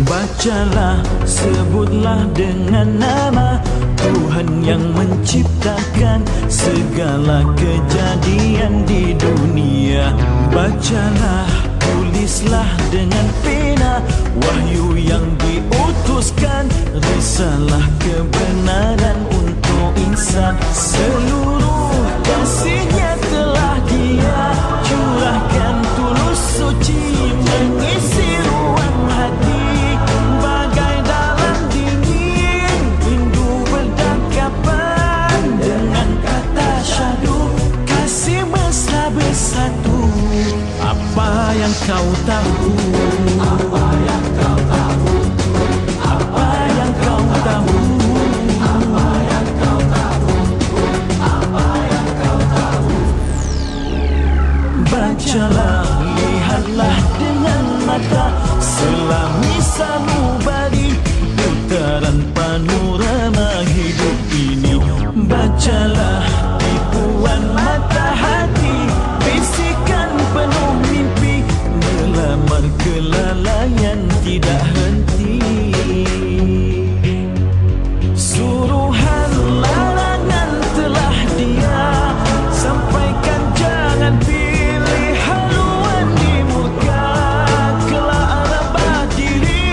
Bacalah, sebutlah dengan nama Tuhan yang menciptakan segala kejadian di dunia. Bacalah, tulislah dengan pena wahyu yang diutuskan, risalah kebenaran untuk insan. Seluruh kasihnya telah Dia curahkan tulus suci mengisi ruang hati. Bagai dalam dingin rindu berdakapan, dengan kata syahdu kasih mesra bersatu. Apa yang kau tahu? Apa yang kau tahu? Apa yang kau tahu? Apa yang kau tahu? Apa yang kau tahu? Bacalah, lihatlah dengan mata selami sanubari putaran panorama hidup ini. Bacalah tipuan mata hati, bisikan penuh mimpi, melamar kelalaian tidak henti. Suruhan larangan telah Dia sampaikan, jangan pilih haluan di muka. Kelak rebah diri,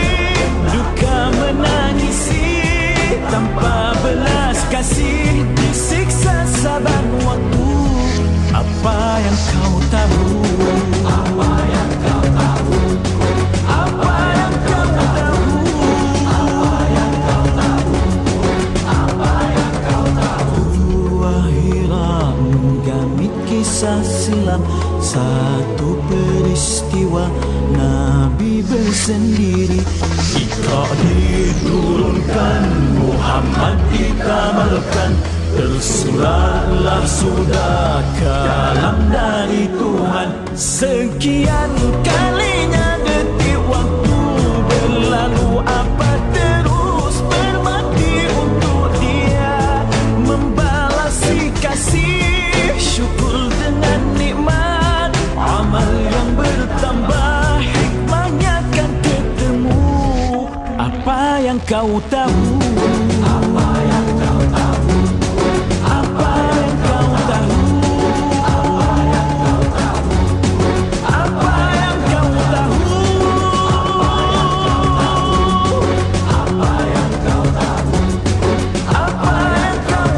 duka menangisi, tanpa belas kasih disiksa saban waktu. Apa yang kau tahu? Apa yang kau tahu? Apa yang kau tahu? Apa yang kau tahu? Apa yang kau tahu? Akhirat menggamit kisah silam, satu peristiwa Nabi bersendiri. Iqra diturunkan, Muhammad dikamalkan, tersuratlah sudah kalam dari Tuhan. Sekian kalinya detik waktu berlalu, apa terus berbakti untuk Dia, membalasi kasih syukur dengan nikmat. Amal yang bertambah, hikmahnya kan ketemu. Apa yang kau tahu? Apa yang kau tahu? Apa yang kau tahu? Apa yang kau tahu? Apa yang kau tahu? Apa yang kau tahu? Apa yang kau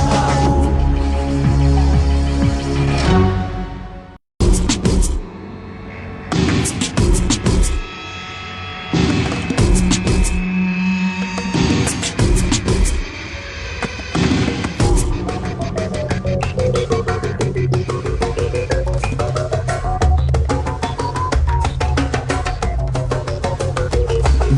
tahu?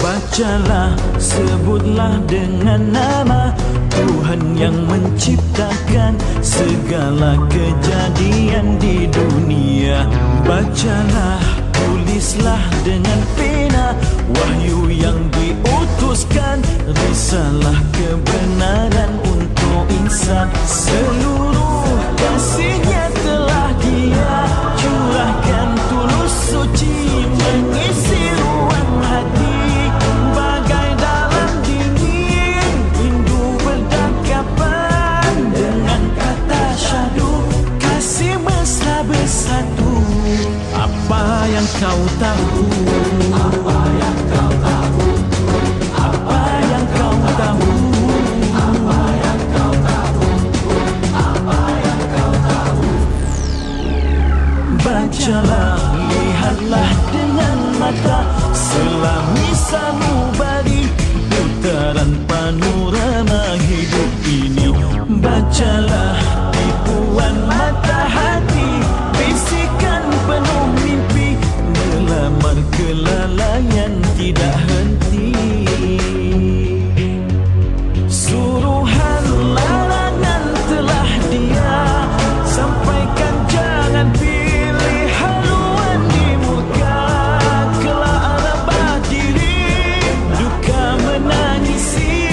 Bacalah, sebutlah dengan nama Tuhan yang menciptakan segala kejadian di dunia. Bacalah, tulislah dengan pena wahyu yang diutuskan, risalah kebenaran untuk insan. Seluruh kasihnya telah Dia curahkan tulus suci mengisi ruang hati. Bagai dalam dingin rindu berdakapan, dengan kata syahdu kasih mesra bersatu. Apa yang kau tahu? Apa yang kau tahu? Apa yang kau tahu? Apa yang kau tahu? Apa yang kau tahu? Bacalah, lihatlah dengan mata selami sanubari putaran panorama hidup ini. Bacalah tipuan mata hati, bisikan penuh mimpi, melamar kelalaian tidak henti. Suruhan larangan telah Dia sampaikan, jangan pilih haluan di muka. Kelak rebah diri, duka menangisi,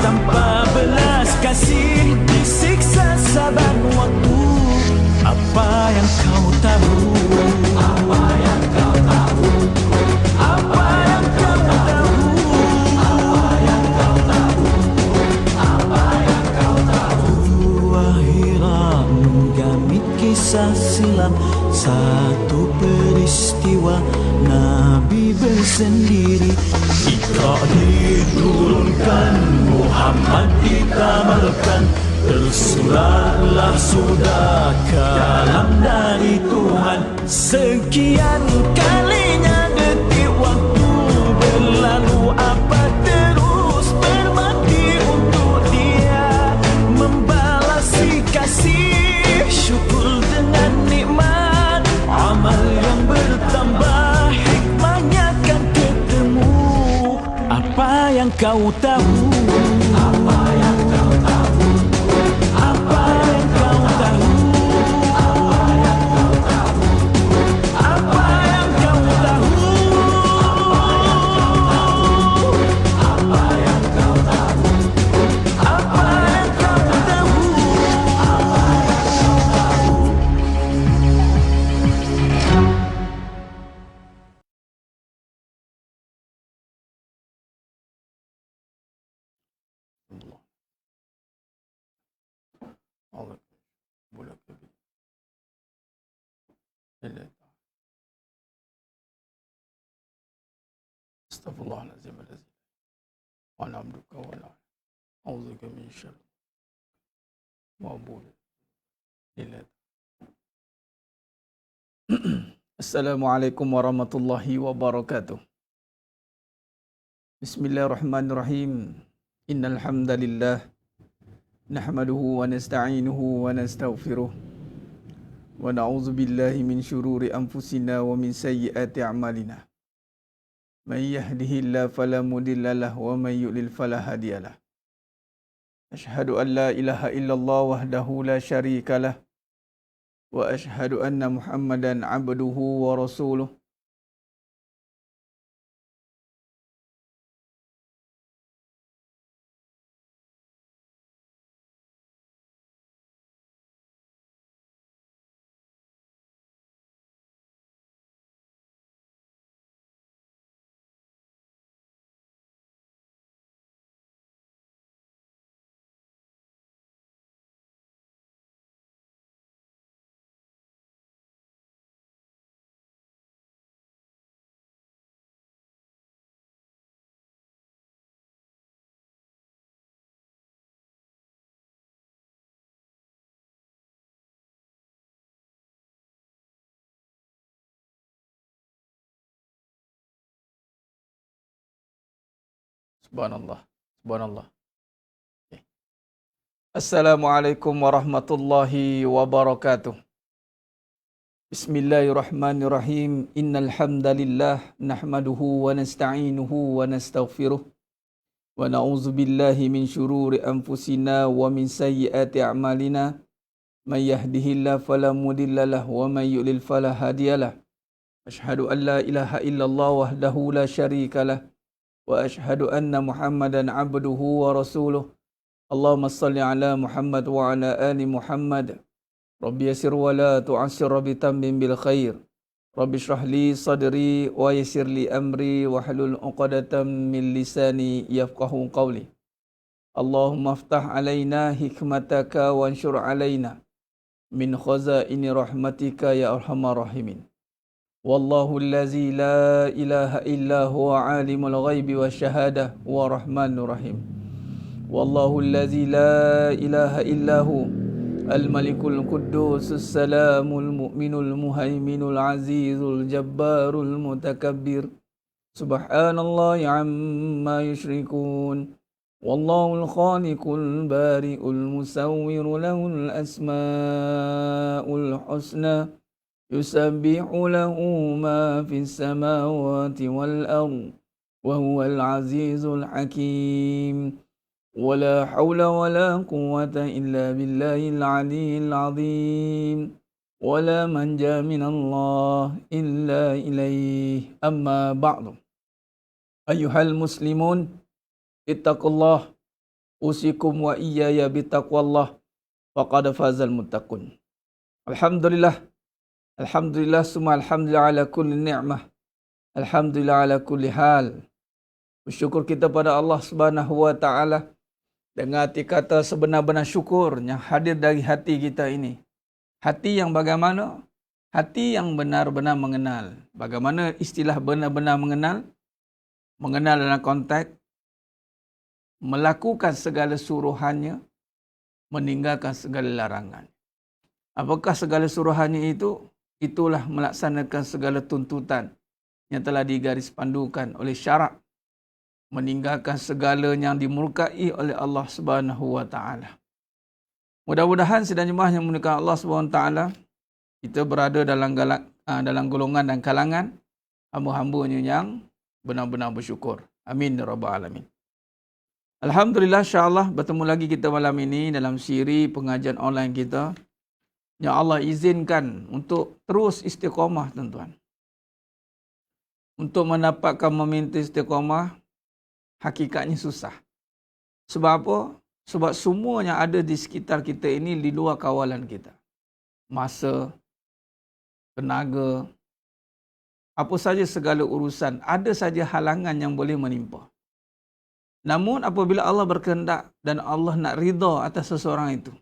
tanpa belas kasih disiksa saban waktu. Apa yang kau tahu? Apa yang kau tahu? peristiwa Nabi bersendiri. Iqra diturunkan, Muhammad dikabarkan, tersuratlah sudah kalam dari Tuhan. Sekian kalinya detik waktu berlalu, apa terus berbakti untuk dia, membalasi kasih, syukur dengan nikmat, amal yang bertambah, hikmahnya kan ketemu. Apa yang kau tahu? Apa yang kau tahu? Apa yang kau tahu? Apa yang kau tahu? Apa yang kau tahu? Apa yang kau tahu? Allah boleh lebih. Astaghfirullahaladzim alazim. Wa na'buduka wa na'udzubika min syarri ma bulu. Assalamualaikum warahmatullahi wabarakatuh. Bismillahirrahmanirrahim. Innal hamdalillah nahmaduhu wa nasta'inuhu wa nastaghfiruh wa na'udzu billahi min syururi anfusina wa min sayyiati a'malina. May yahdihillahu fala mudilla lahu wa may yudlil fala hadiyalah. Asyhadu an la ilaha illallah wahdahu la syarika lah wa asyhadu anna Muhammadan abduhu wa rasuluh. Subhanallah. Subhanallah. Okay. Assalamualaikum warahmatullahi wabarakatuh. Bismillahirrahmanirrahim. Innal hamdalillah nahmaduhu wa nasta'inuhu wa nastaghfiruh wa na'udzu billahi min syururi anfusina wa min sayyiati a'malina. May yahdihillahu fala mudilla lahu wa may yudlil fala hadiyalah. Asyhadu an la ilaha illallah wahdahu la syarika lah wa asyhadu anna Muhammadan abduhu wa rasuluh. Allahumma salli ala Muhammad wa ala ali Muhammad. Rabbi yassir wa la tu'assir, Rabbi tammim bil khair. Rabbi shrah li sadri wa yassir li amri wa hlul 'uqdatam min lisani yafqahu qawli. Allahumma aftah alaina hikmataka wa anshur alaina min khazaini rahmatika ya arhamar rahimin. Wallahu allazi la ilaha illa huwa alimul ghaibi wasyahadah wa rahmanur rahim. Wallahu allazi la ilaha illa hu al-malikul quddusus salamul mu'minul muhaiminul azizul jabbarul mutakabbir. Subhanallahi amma yushrikun. Wallahul khaliqul bari'ul musawwiru lahul asma'ul husna. Yusabbihu lahu ma fis samawati wal ardh wa huwal azizul hakim. Wala hawla wala quwwata illa billahil aliyyil azim. Wala manja minallah illa ilaih. Amma ba'du. Ayyuhal muslimun, ittaqullah, usikum wa iyaya bitaqwallah, faqad fazal muttaqun. Alhamdulillah. Alhamdulillah summa alhamdulillah ala kulli ni'mah. Alhamdulillah ala kulli hal. Bersyukur kita pada Allah Subhanahu wa taala dengan hati kata sebenar-benar syukur yang hadir dari hati kita ini. Hati yang bagaimana? hati yang benar-benar mengenal. Bagaimana istilah benar-benar mengenal? Mengenal dalam konteks melakukan segala suruhannya, meninggalkan segala larangan. Apakah segala suruhannya itu? Itulah melaksanakan segala tuntutan yang telah digaris pandukan oleh syarak, meninggalkan segala yang dimurkai oleh Allah Subhanahu wa taala. Mudah-mudahan sidang jemaah yang dimuliakan Allah Subhanahu wa taala, kita berada dalam golongan dan kalangan hamba-hambanya yang benar-benar bersyukur. Amin ya rabbal alamin. Alhamdulillah, insya-Allah bertemu lagi kita malam ini dalam siri pengajian online kita. Yang Allah izinkan untuk terus istiqamah, tuan-tuan. Untuk mendapatkan meminta istiqamah, hakikatnya susah. Sebab apa? Sebab semua yang ada di sekitar kita ini di luar kawalan kita. Masa, tenaga, apa saja segala urusan, ada saja halangan yang boleh menimpa. Namun apabila Allah berkehendak dan Allah nak ridha atas seseorang itu,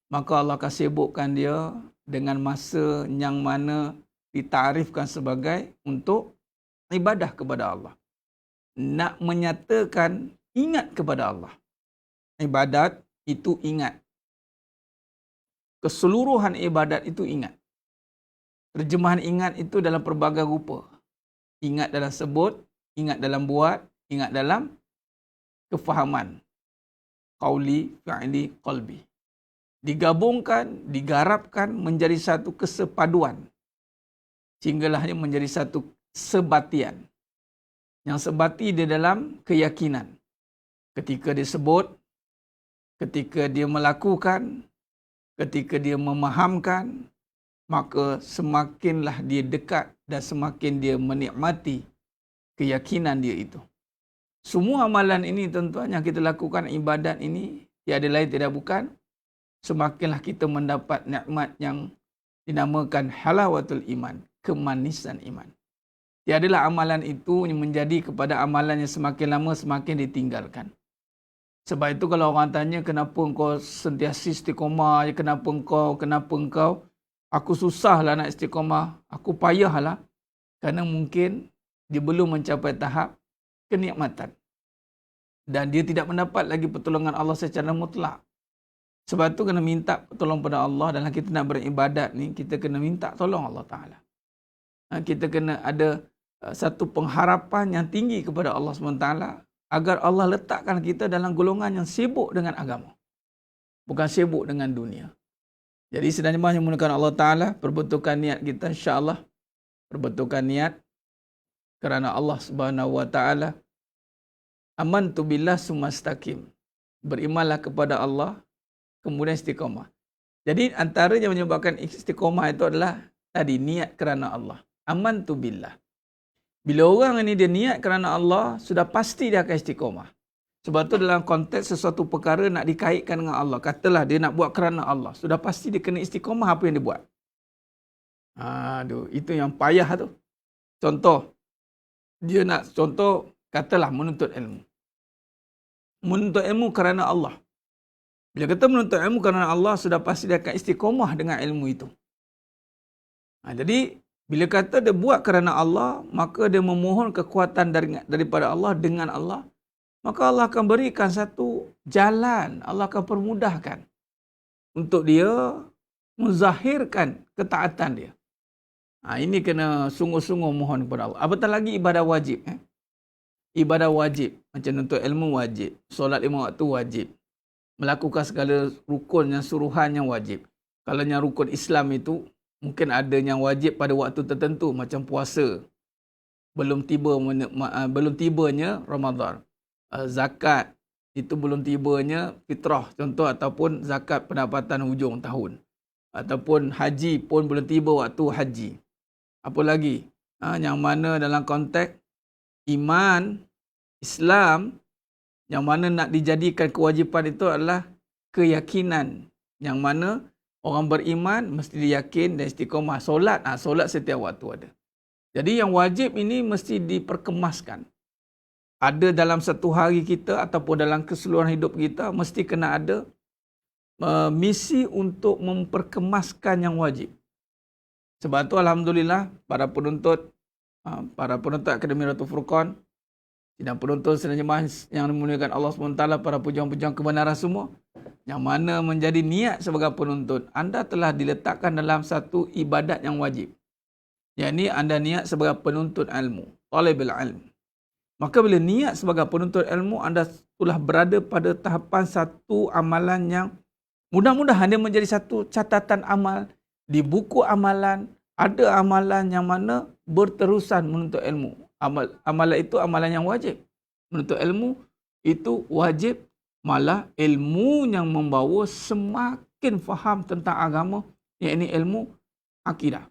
maka Allah akan sibukkan dia dengan masa yang mana ditarifkan sebagai untuk ibadah kepada Allah. Nak menyatakan ingat kepada Allah. Ibadat itu ingat. Keseluruhan ibadat itu ingat. Terjemahan ingat itu dalam pelbagai rupa. Ingat dalam sebut, ingat dalam buat, ingat dalam kefahaman. Qauli, fi'li, qalbi. Digabungkan, digarapkan menjadi satu kesepaduan. Sehinggalah ia menjadi satu sebatian. Yang sebati di dalam keyakinan. Ketika dia sebut, ketika dia melakukan, ketika dia memahamkan, maka semakinlah dia dekat dan semakin dia menikmati keyakinan dia itu. Semua amalan ini, tuan-tuan, yang kita lakukan, ibadat ini, tiada lain tidak bukan, semakinlah kita mendapat nikmat yang dinamakan halawatul iman, kemanisan iman. Tiadalah amalan itu yang menjadi kepada amalan yang semakin lama semakin ditinggalkan. Sebab itu kalau orang tanya kenapa engkau sentiasa istiqamah, kenapa engkau, aku susahlah nak istiqamah, aku payahlah. Kerana mungkin dia belum mencapai tahap kenikmatan. Dan dia tidak mendapat lagi pertolongan Allah secara mutlak. Sebab itu kena minta tolong pada Allah. Dalam kita nak beribadat ni, kita kena minta tolong Allah Ta'ala. Kita kena ada satu pengharapan yang tinggi kepada Allah SWT agar Allah letakkan kita dalam golongan yang sibuk dengan agama. Bukan sibuk dengan dunia. Jadi sedang jemaah yang menggunakan Allah Ta'ala, perbetulkan niat kita insya-Allah. Perbetulkan niat kerana Allah Subhanahu wa taala. Amantu billah sumastaqim. Berimanlah kepada Allah, kemudian istiqamah. Jadi antara yang menyebabkan istiqamah itu adalah tadi niat kerana Allah. Amantu billah. Bila orang ini dia niat kerana Allah, sudah pasti dia akan istiqamah. Sebab tu dalam konteks sesuatu perkara nak dikaitkan dengan Allah. Katalah dia nak buat kerana Allah. Sudah pasti dia kena istiqamah apa yang dia buat. Aduh, itu yang payah tu. Contoh, dia nak contoh, katalah menuntut ilmu. Menuntut ilmu kerana Allah. Bila kata menuntut ilmu kerana Allah, sudah pasti dia akan istiqamah dengan ilmu itu. Jadi, bila kata dia buat kerana Allah, maka dia memohon kekuatan daripada Allah dengan Allah. Maka Allah akan berikan satu jalan. Allah akan permudahkan untuk dia menzahirkan ketaatan dia. Ini kena sungguh-sungguh mohon kepada Allah. Apatah lagi ibadah wajib. Ibadah wajib. Macam untuk ilmu wajib. Solat 5 waktu wajib. Melakukan segala rukun yang suruhan yang wajib. Kalau yang rukun Islam itu, mungkin ada yang wajib pada waktu tertentu. Macam puasa. Belum tibanya Ramadan. Zakat. Itu belum tibanya fitrah. Contoh ataupun zakat pendapatan hujung tahun. Ataupun haji pun belum tiba waktu haji. Apa lagi? Yang mana dalam konteks iman, Islam, yang mana nak dijadikan kewajipan itu adalah keyakinan. Yang mana orang beriman mesti diyakin dan istiqamah. Solat, solat setiap waktu ada. Jadi yang wajib ini mesti diperkemaskan. Ada dalam satu hari kita ataupun dalam keseluruhan hidup kita, mesti kena ada misi untuk memperkemaskan yang wajib. Sebab tu alhamdulillah para penuntut Akademi Ratu Furqan dan penuntut sidang jemaah yang dimuliakan Allah SWT, para pejuang-pejuang kebenaran semua, yang mana menjadi niat sebagai penuntut, anda telah diletakkan dalam satu ibadat yang wajib. Yakni anda niat sebagai penuntut ilmu, talibul ilm. Maka bila niat sebagai penuntut ilmu, anda telah berada pada tahapan satu amalan yang mudah-mudahan dia menjadi satu catatan amal di buku amalan. Ada amalan yang mana berterusan menuntut ilmu. Amalan itu amalan yang wajib. Menuntut ilmu itu wajib, malah ilmu yang membawa semakin faham tentang agama, iaitu ilmu akidah.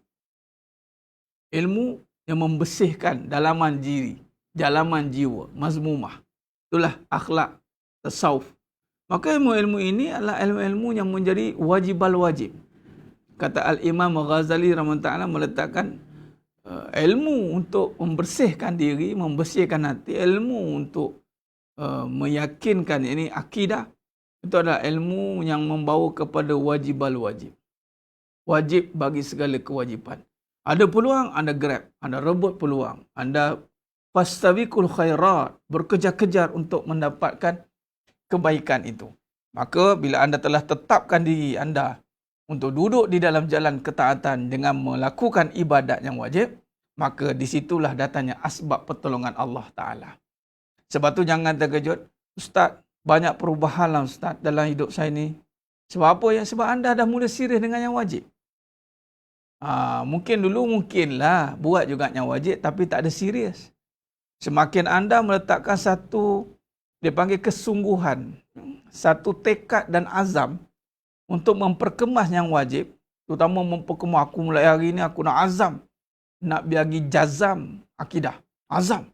Ilmu yang membersihkan dalaman diri, dalaman jiwa, mazmumah. Itulah akhlak, tasawuf. Maka ilmu-ilmu ini adalah ilmu-ilmu yang menjadi wajibal wajib. Kata Al-Imam Ghazali rahimahullah meletakkan ilmu untuk membersihkan diri, membersihkan hati, ilmu untuk meyakinkan ini akidah, itu adalah ilmu yang membawa kepada wajibal wajib. Wajib bagi segala kewajipan. Ada peluang, anda grab, anda rebut peluang, anda fastabiqul khairat, berkejar-kejar untuk mendapatkan kebaikan itu. Maka bila anda telah tetapkan diri anda untuk duduk di dalam jalan ketaatan dengan melakukan ibadat yang wajib, maka disitulah datangnya asbab pertolongan Allah Ta'ala. Sebab tu jangan terkejut, Ustaz, banyak perubahan lah Ustaz dalam hidup saya ni. Sebab apa ya? Sebab anda dah mula serius dengan yang wajib. Mungkin dulu mungkinlah buat juga yang wajib, tapi tak ada serius. Semakin anda meletakkan satu, dia panggil kesungguhan, satu tekad dan azam untuk memperkemas yang wajib, terutama memperkemas, aku mulai hari ini aku nak azam, nak bagi jazam akidah, azam.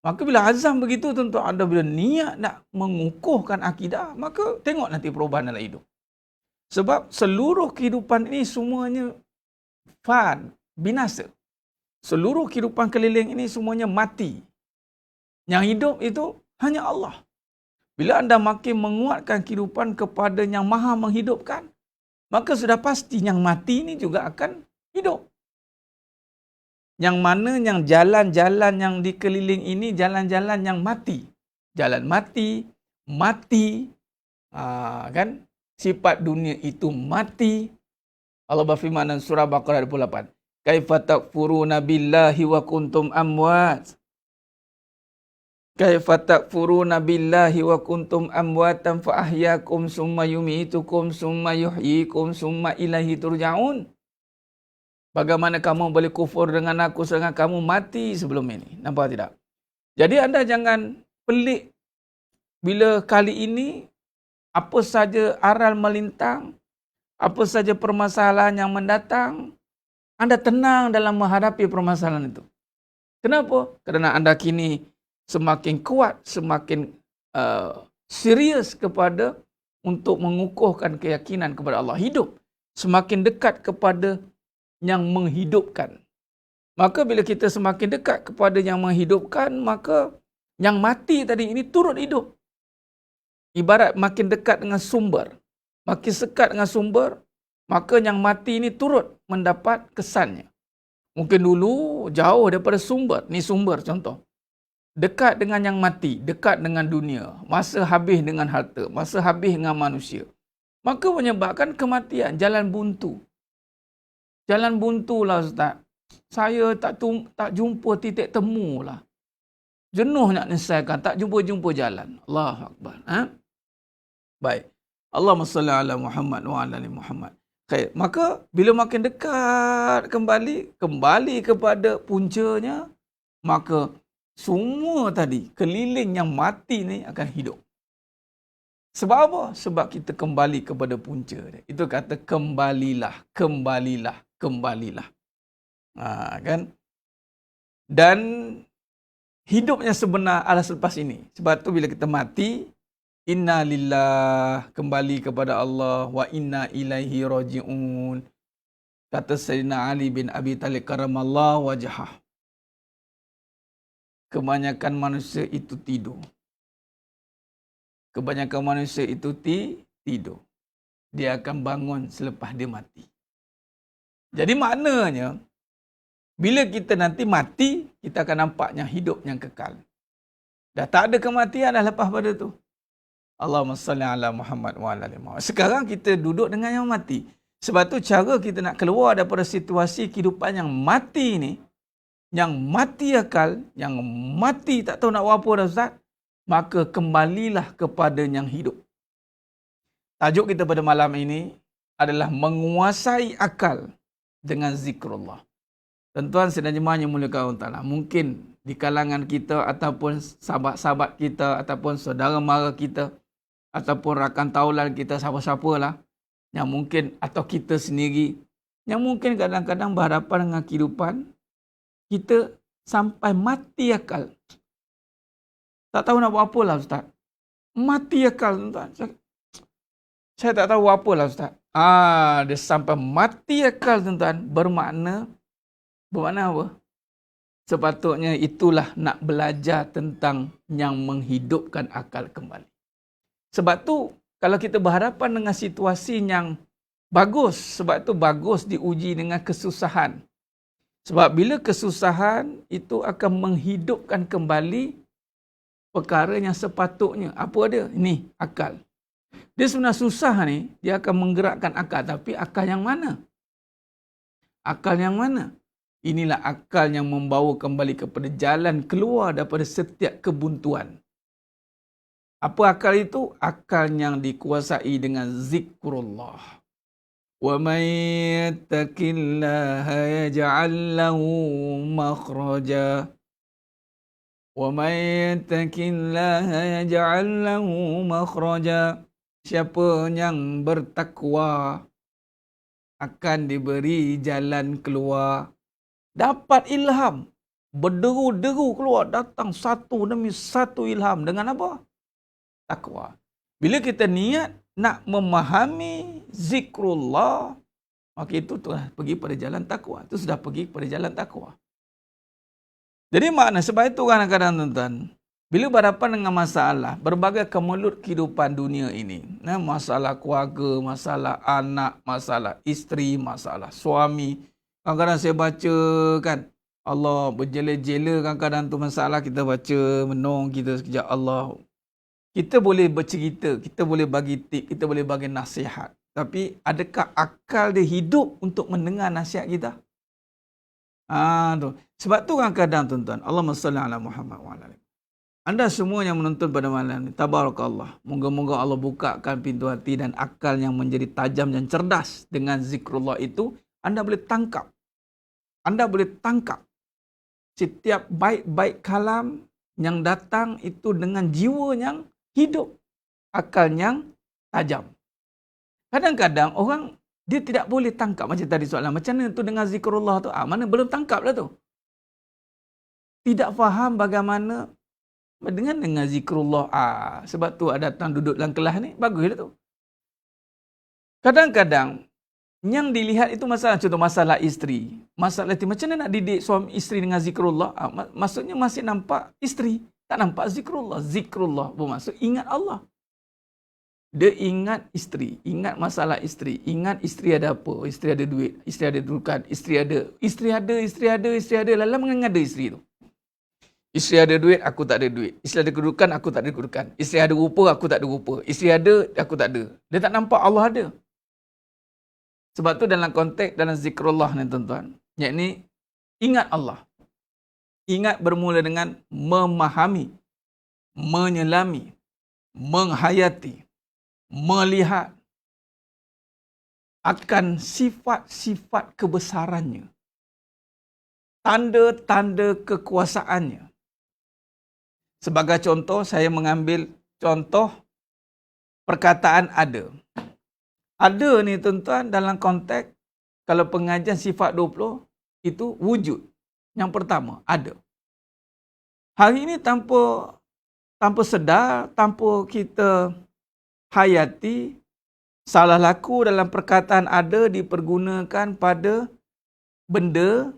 Maka bila azam begitu, tentu anda bila niat nak mengukuhkan akidah, maka tengok nanti perubahan dalam hidup. Sebab seluruh kehidupan ini semuanya fan, binasa. Seluruh kehidupan keliling ini semuanya mati. Yang hidup itu hanya Allah. Bila anda makin menguatkan kehidupan kepada yang maha menghidupkan, maka sudah pasti yang mati ini juga akan hidup. Yang mana yang jalan-jalan yang dikeliling ini, jalan-jalan yang mati. Jalan mati, kan? Sifat dunia itu mati. Allah berfirman dalam surah Baqarah 28. Kaifa takfuruna billahi wa kuntum amwat. Kaifa takfuruna billahi wa kuntum amwatan fa ahyakum summa yumitukum summa yuhyikum summa ilaihi turja'un. Bagaimana kamu boleh kufur dengan aku sedangkan kamu mati sebelum ini? Nampak tidak? Jadi anda jangan pelik bila kali ini apa saja aral melintang, apa saja permasalahan yang mendatang, anda tenang dalam menghadapi permasalahan itu. Kenapa? Kerana anda kini semakin kuat, semakin serius kepada untuk mengukuhkan keyakinan kepada Allah. Hidup semakin dekat kepada yang menghidupkan. Maka bila kita semakin dekat kepada yang menghidupkan, maka yang mati tadi ini turut hidup. Ibarat makin dekat dengan sumber, makin sekat dengan sumber, maka yang mati ini turut mendapat kesannya. Mungkin dulu jauh daripada sumber, ni sumber contoh. Dekat dengan yang mati, dekat dengan dunia, masa habis dengan harta, masa habis dengan manusia. Maka menyebabkan kematian, jalan buntu. Jalan buntu lah Ustaz. Saya tak jumpa titik temu lah. Jenuh nak menyelesaikan, tak jumpa-jumpa jalan. Allahu Akbar. Baik. Allahumma salli ala Muhammad wa ala ali Muhammad. Okay. Maka bila makin dekat kembali kepada puncanya, maka semua tadi, keliling yang mati ni akan hidup. Sebab apa? Sebab kita kembali kepada punca. Itu kata kembalilah. Kan? Dan hidupnya sebenar adalah selepas ini. Sebab tu bila kita mati, inna lillah, kembali kepada Allah, wa inna ilaihi raji'un. Kata Sayyidina Ali bin Abi Talib karamallahu wajhah. Kebanyakan manusia itu tidur. Kebanyakan manusia itu tidur. Dia akan bangun selepas dia mati. Jadi maknanya, bila kita nanti mati, kita akan nampaknya hidup yang kekal. Dah tak ada kematian dah lepas pada tu. Allahumma salli ala Muhammad wa ala ali Muhammad. Sekarang kita duduk dengan yang mati. Sebab tu cara kita nak keluar daripada situasi kehidupan yang mati ni, yang mati akal, yang mati tak tahu nak buat apa dah Ustaz, maka kembalilah kepada yang hidup. Tajuk kita pada malam ini adalah menguasai akal dengan zikrullah. Tuan-tuan sedang jemaah yang mulia Allah Ta'ala, mungkin di kalangan kita ataupun sahabat-sahabat kita ataupun saudara mara kita ataupun rakan taulan kita, siapa-siapalah yang mungkin, atau kita sendiri yang mungkin kadang-kadang berhadapan dengan kehidupan kita sampai mati akal. Tak tahu nak buat apa lah Ustaz. Mati akal tuan-tuan. Saya tak tahu apa lah Ustaz. Dia sampai mati akal tuan-tuan. Bermakna apa? Sepatutnya itulah nak belajar tentang yang menghidupkan akal kembali. Sebab tu kalau kita berhadapan dengan situasi yang bagus, sebab tu bagus diuji dengan kesusahan. Sebab bila kesusahan itu akan menghidupkan kembali perkara yang sepatutnya. Apa dia? Ini akal. Dia sebenarnya susah ni, dia akan menggerakkan akal. Tapi akal yang mana? Akal yang mana? Inilah akal yang membawa kembali kepada jalan keluar daripada setiap kebuntuan. Apa akal itu? Akal yang dikuasai dengan zikrullah. Wa man yattaqillaha yaj'al lahu makhraja. Wa man yattaqillaha yaj'al lahu makhraja. Siapa yang bertakwa akan diberi jalan keluar. Dapat ilham. Berderu-deru keluar. Datang satu demi satu ilham. Dengan apa? Takwa. Bila kita niat nak memahami zikrullah, maka itu telah pergi pada jalan takwa. Itu sudah pergi pada jalan takwa. Jadi makna sebab itu kadang-kadang tuan-tuan, bila berhadapan dengan masalah, berbagai kemelut kehidupan dunia ini, masalah keluarga, masalah anak, masalah isteri, masalah suami. Kadang-kadang saya baca kan, Allah berjela-jela kadang-kadang tu masalah, kita baca, menung kita sekejap Allah. Kita boleh bercerita, kita boleh bagi tip, kita boleh bagi nasihat. Tapi adakah akal dia hidup untuk mendengar nasihat kita? Tu. Sebab tu kadang-kadang tuan-tuan, Allahumma salli ala Muhammad wa ala ali. Anda semua yang menonton pada malam ini, tabarakallah. Moga-moga Allah bukakan pintu hati dan akal yang menjadi tajam dan cerdas dengan zikrullah itu. Anda boleh tangkap. Anda boleh tangkap setiap baik-baik kalam yang datang itu dengan jiwa yang hidup. Akal yang tajam. Kadang-kadang orang dia tidak boleh tangkap macam tadi soalan. Macam mana tu dengan zikrullah tu? Mana belum tangkap lah tu. Tidak faham bagaimana dengan zikrullah. Sebab tu ada datang duduk dalam kelas ni. Bagus lah tu. Kadang-kadang yang dilihat itu masalah. Contoh masalah isteri. Masalah itu macam mana nak didik suami isteri dengan zikrullah. Maksudnya masih nampak isteri. Tak nampak zikrullah. Zikrullah bermaksud ingat Allah. Dia ingat isteri, ingat masalah isteri, ingat isteri ada apa, isteri ada duit, isteri ada dudukan, isteri ada, lalu mengada isteri tu. Isteri ada duit, aku tak ada duit. Isteri ada kedudukan, aku tak ada kedudukan. Isteri ada rupa, aku tak ada rupa. Isteri ada, aku tak ada. Dia tak nampak Allah ada. Sebab tu dalam konteks, dalam zikrullah ni tuan-tuan, yakni ingat Allah. Ingat bermula dengan memahami, menyelami, menghayati, melihat akan sifat-sifat kebesarannya, tanda-tanda kekuasaannya. Sebagai contoh, saya mengambil contoh perkataan ada. Ada ni tuan-tuan dalam konteks, kalau pengajian sifat 20, itu wujud. Yang pertama, ada. Hari ini tanpa sedar, tanpa kita hayati, salah laku dalam perkataan ada dipergunakan pada benda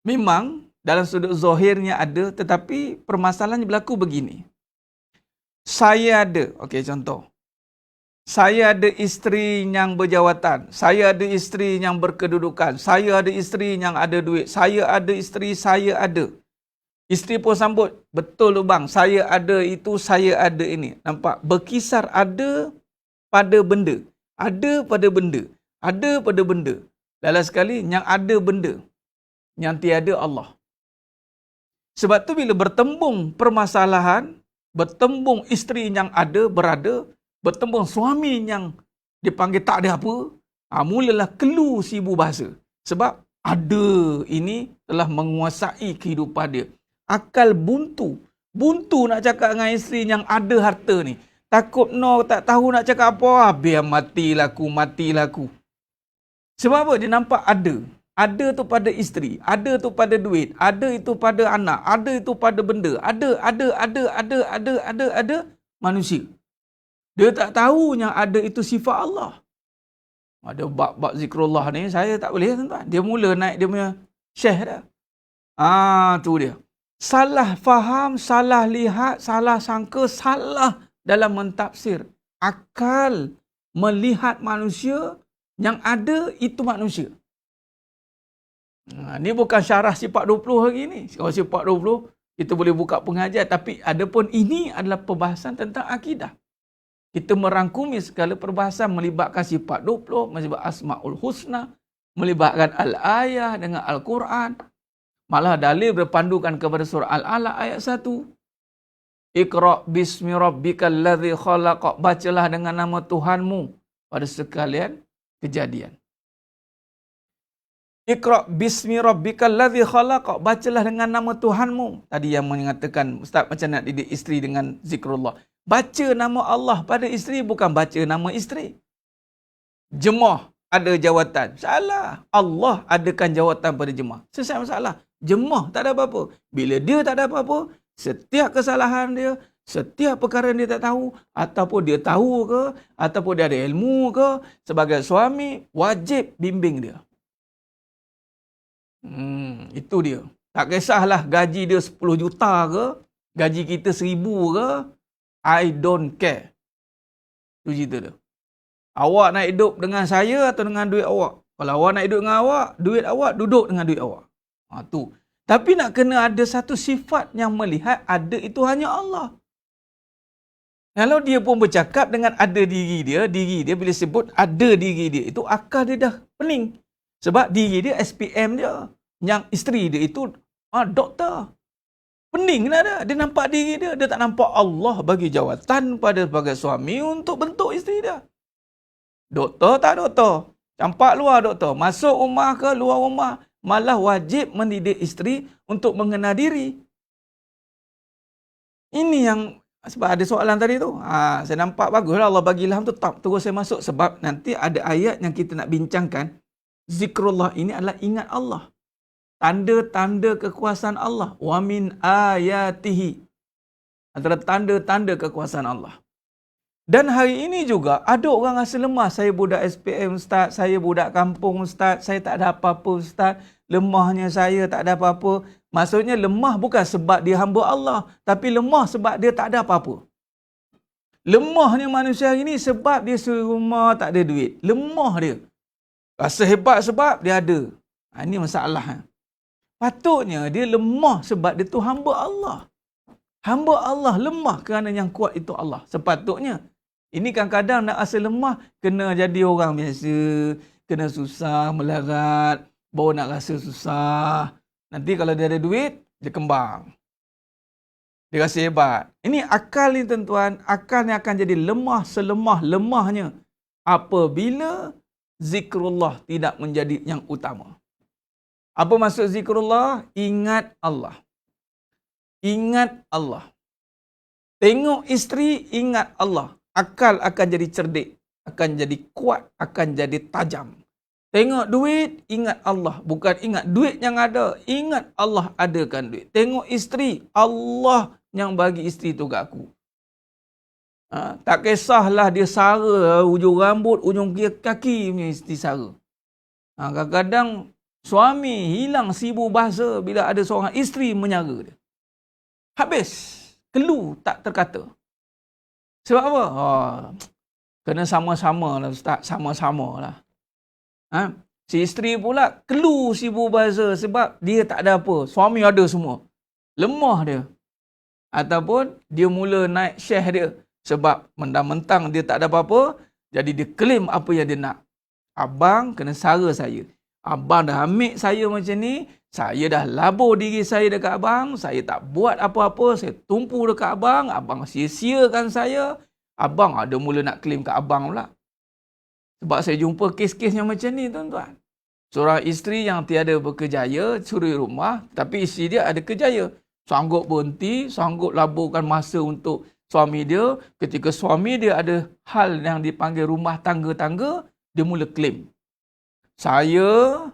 memang dalam sudut zahirnya ada, tetapi permasalahannya berlaku begini. Saya ada, okey contoh. Saya ada isteri yang berjawatan, saya ada isteri yang berkedudukan, saya ada isteri yang ada duit, saya ada isteri, saya ada. Isteri pun sambut, betul bang, saya ada itu, saya ada ini. Nampak? Berkisar ada pada benda. Ada pada benda. Ada pada benda. Lala sekali, yang ada benda. Yang tiada Allah. Sebab tu bila bertembung permasalahan, bertembung isteri yang ada, berada, bertembung suami yang dipanggil tak ada apa, mulalah kelu sibu bahasa. Sebab ada ini telah menguasai kehidupan dia. Akal buntu. Buntu nak cakap dengan isteri yang ada harta ni. Takut tak tahu nak cakap apa. Biar mati laku. Sebab apa? Dia nampak ada. Ada tu pada isteri. Ada tu pada duit. Ada itu pada anak. Ada itu pada benda. Ada manusia. Dia tak tahu yang ada itu sifat Allah. Ada bab-bab zikrullah ni saya tak boleh tuan-tuan. Dia mula naik dia punya syekh dah. Tu dia. Salah faham, salah lihat, salah sangka, salah dalam mentafsir. Akal melihat manusia yang ada itu manusia. Ni bukan syarah sifat 20 hari ni. Kalau sifat 20 kita boleh buka pengajian, tapi adapun ini adalah perbahasan tentang akidah. Kita merangkumi segala perbahasan melibatkan sifat 20, melibatkan Asmaul Husna, melibatkan Al-Ayah dengan Al-Quran. Malah dalil berpandukan kepada surah Al-Alaq ayat 1. Iqra' bismi rabbikal ladzi khalaq. Bacalah dengan nama Tuhanmu pada sekalian kejadian. Iqra' bismi rabbikal ladzi khalaq. Bacalah dengan nama Tuhanmu. Tadi yang mengatakan ustaz macam nak didik isteri dengan zikrullah. Baca nama Allah pada isteri bukan baca nama isteri. Jemaah ada jawatan. Salah. Allah adakan jawatan pada jemaah. Selesai masalah. Jemaah tak ada apa-apa. Bila dia tak ada apa-apa, setiap kesalahan dia, setiap perkara dia tak tahu, ataupun dia tahu ke, ataupun dia ada ilmu ke, sebagai suami, wajib bimbing dia. Itu dia. Tak kisahlah gaji dia 10 juta ke, gaji kita 1,000 ke, I don't care. Itu cerita dia. Awak nak hidup dengan saya atau dengan duit awak? Kalau awak nak hidup dengan awak, duit awak, duduk dengan duit awak. Tu. Tapi nak kena ada satu sifat yang melihat ada itu hanya Allah. Kalau dia pun bercakap dengan ada diri dia bila sebut ada diri dia, itu akal dia dah pening. Sebab diri dia SPM dia. Yang isteri dia itu doktor. Pening dah dia. Dia nampak diri dia. Dia tak nampak Allah bagi jawatan pada sebagai suami untuk bentuk isteri dia. Doktor tak doktor. Campak luar doktor. Masuk rumah ke luar rumah. Malah wajib mendidik isteri untuk mengenal diri. Ini yang sebab ada soalan tadi tu. Saya nampak baguslah Allah bagi ilham tu. Terus saya masuk. Sebab nanti ada ayat yang kita nak bincangkan. Zikrullah ini adalah ingat Allah. Tanda-tanda kekuasaan Allah. Wa min ayatihi. Antara tanda-tanda kekuasaan Allah. Dan hari ini juga ada orang rasa lemah. Saya budak SPM Ustaz. Saya budak kampung Ustaz. Saya tak ada apa-apa Ustaz. Lemahnya saya tak ada apa-apa. Maksudnya lemah bukan sebab dia hamba Allah. Tapi lemah sebab dia tak ada apa-apa. Lemahnya manusia hari ini sebab dia serumah tak ada duit. Lemah dia. Rasa hebat sebab dia ada. Ini masalah. Patutnya dia lemah sebab dia tu hamba Allah. Hamba Allah lemah kerana yang kuat itu Allah. Sepatutnya. Ini kadang-kadang nak rasa lemah, kena jadi orang biasa. Kena susah, melarat. Baru nak rasa susah. Nanti kalau dia ada duit, dia kembang. Dia rasa hebat. Ini akal ni tuan-tuan. Akal ni akan jadi lemah selemah-lemahnya. Apabila zikrullah tidak menjadi yang utama. Apa maksud zikrullah? Ingat Allah. Ingat Allah. Tengok isteri, ingat Allah. Akal akan jadi cerdik. Akan jadi kuat. Akan jadi tajam. Tengok duit, ingat Allah. Bukan ingat duit yang ada. Ingat Allah adakan duit. Tengok isteri, Allah yang bagi isteri tu kat aku. Tak kisahlah dia sara ujung rambut, ujung kaki punya isteri sara. Kadang-kadang suami hilang sibuk bahasa bila ada seorang isteri menyara dia. Habis. Kelu tak terkata. Sebab apa? kena sama-sama lah Ustaz, sama-sama lah. Si isteri pula keluh si ibu buzzer sebab dia tak ada apa, suami ada semua. Lemah dia. Ataupun dia mula naik share dia sebab mentang-mentang dia tak ada apa-apa, jadi dia claim apa yang dia nak. Abang kena sara saya. Abang dah ambil saya macam ni, saya dah labur diri saya dekat abang, saya tak buat apa-apa, saya tumpu dekat abang, abang sia-siakan saya. Abang ada mula nak claim kat abang pula. Sebab saya jumpa kes-kes yang macam ni tuan-tuan. Seorang isteri yang tiada berkejaya, suri rumah, tapi isteri dia ada kejaya. Sanggup berhenti, sanggup laburkan masa untuk suami dia. Ketika suami dia ada hal yang dipanggil rumah tangga-tangga, dia mula claim. Saya,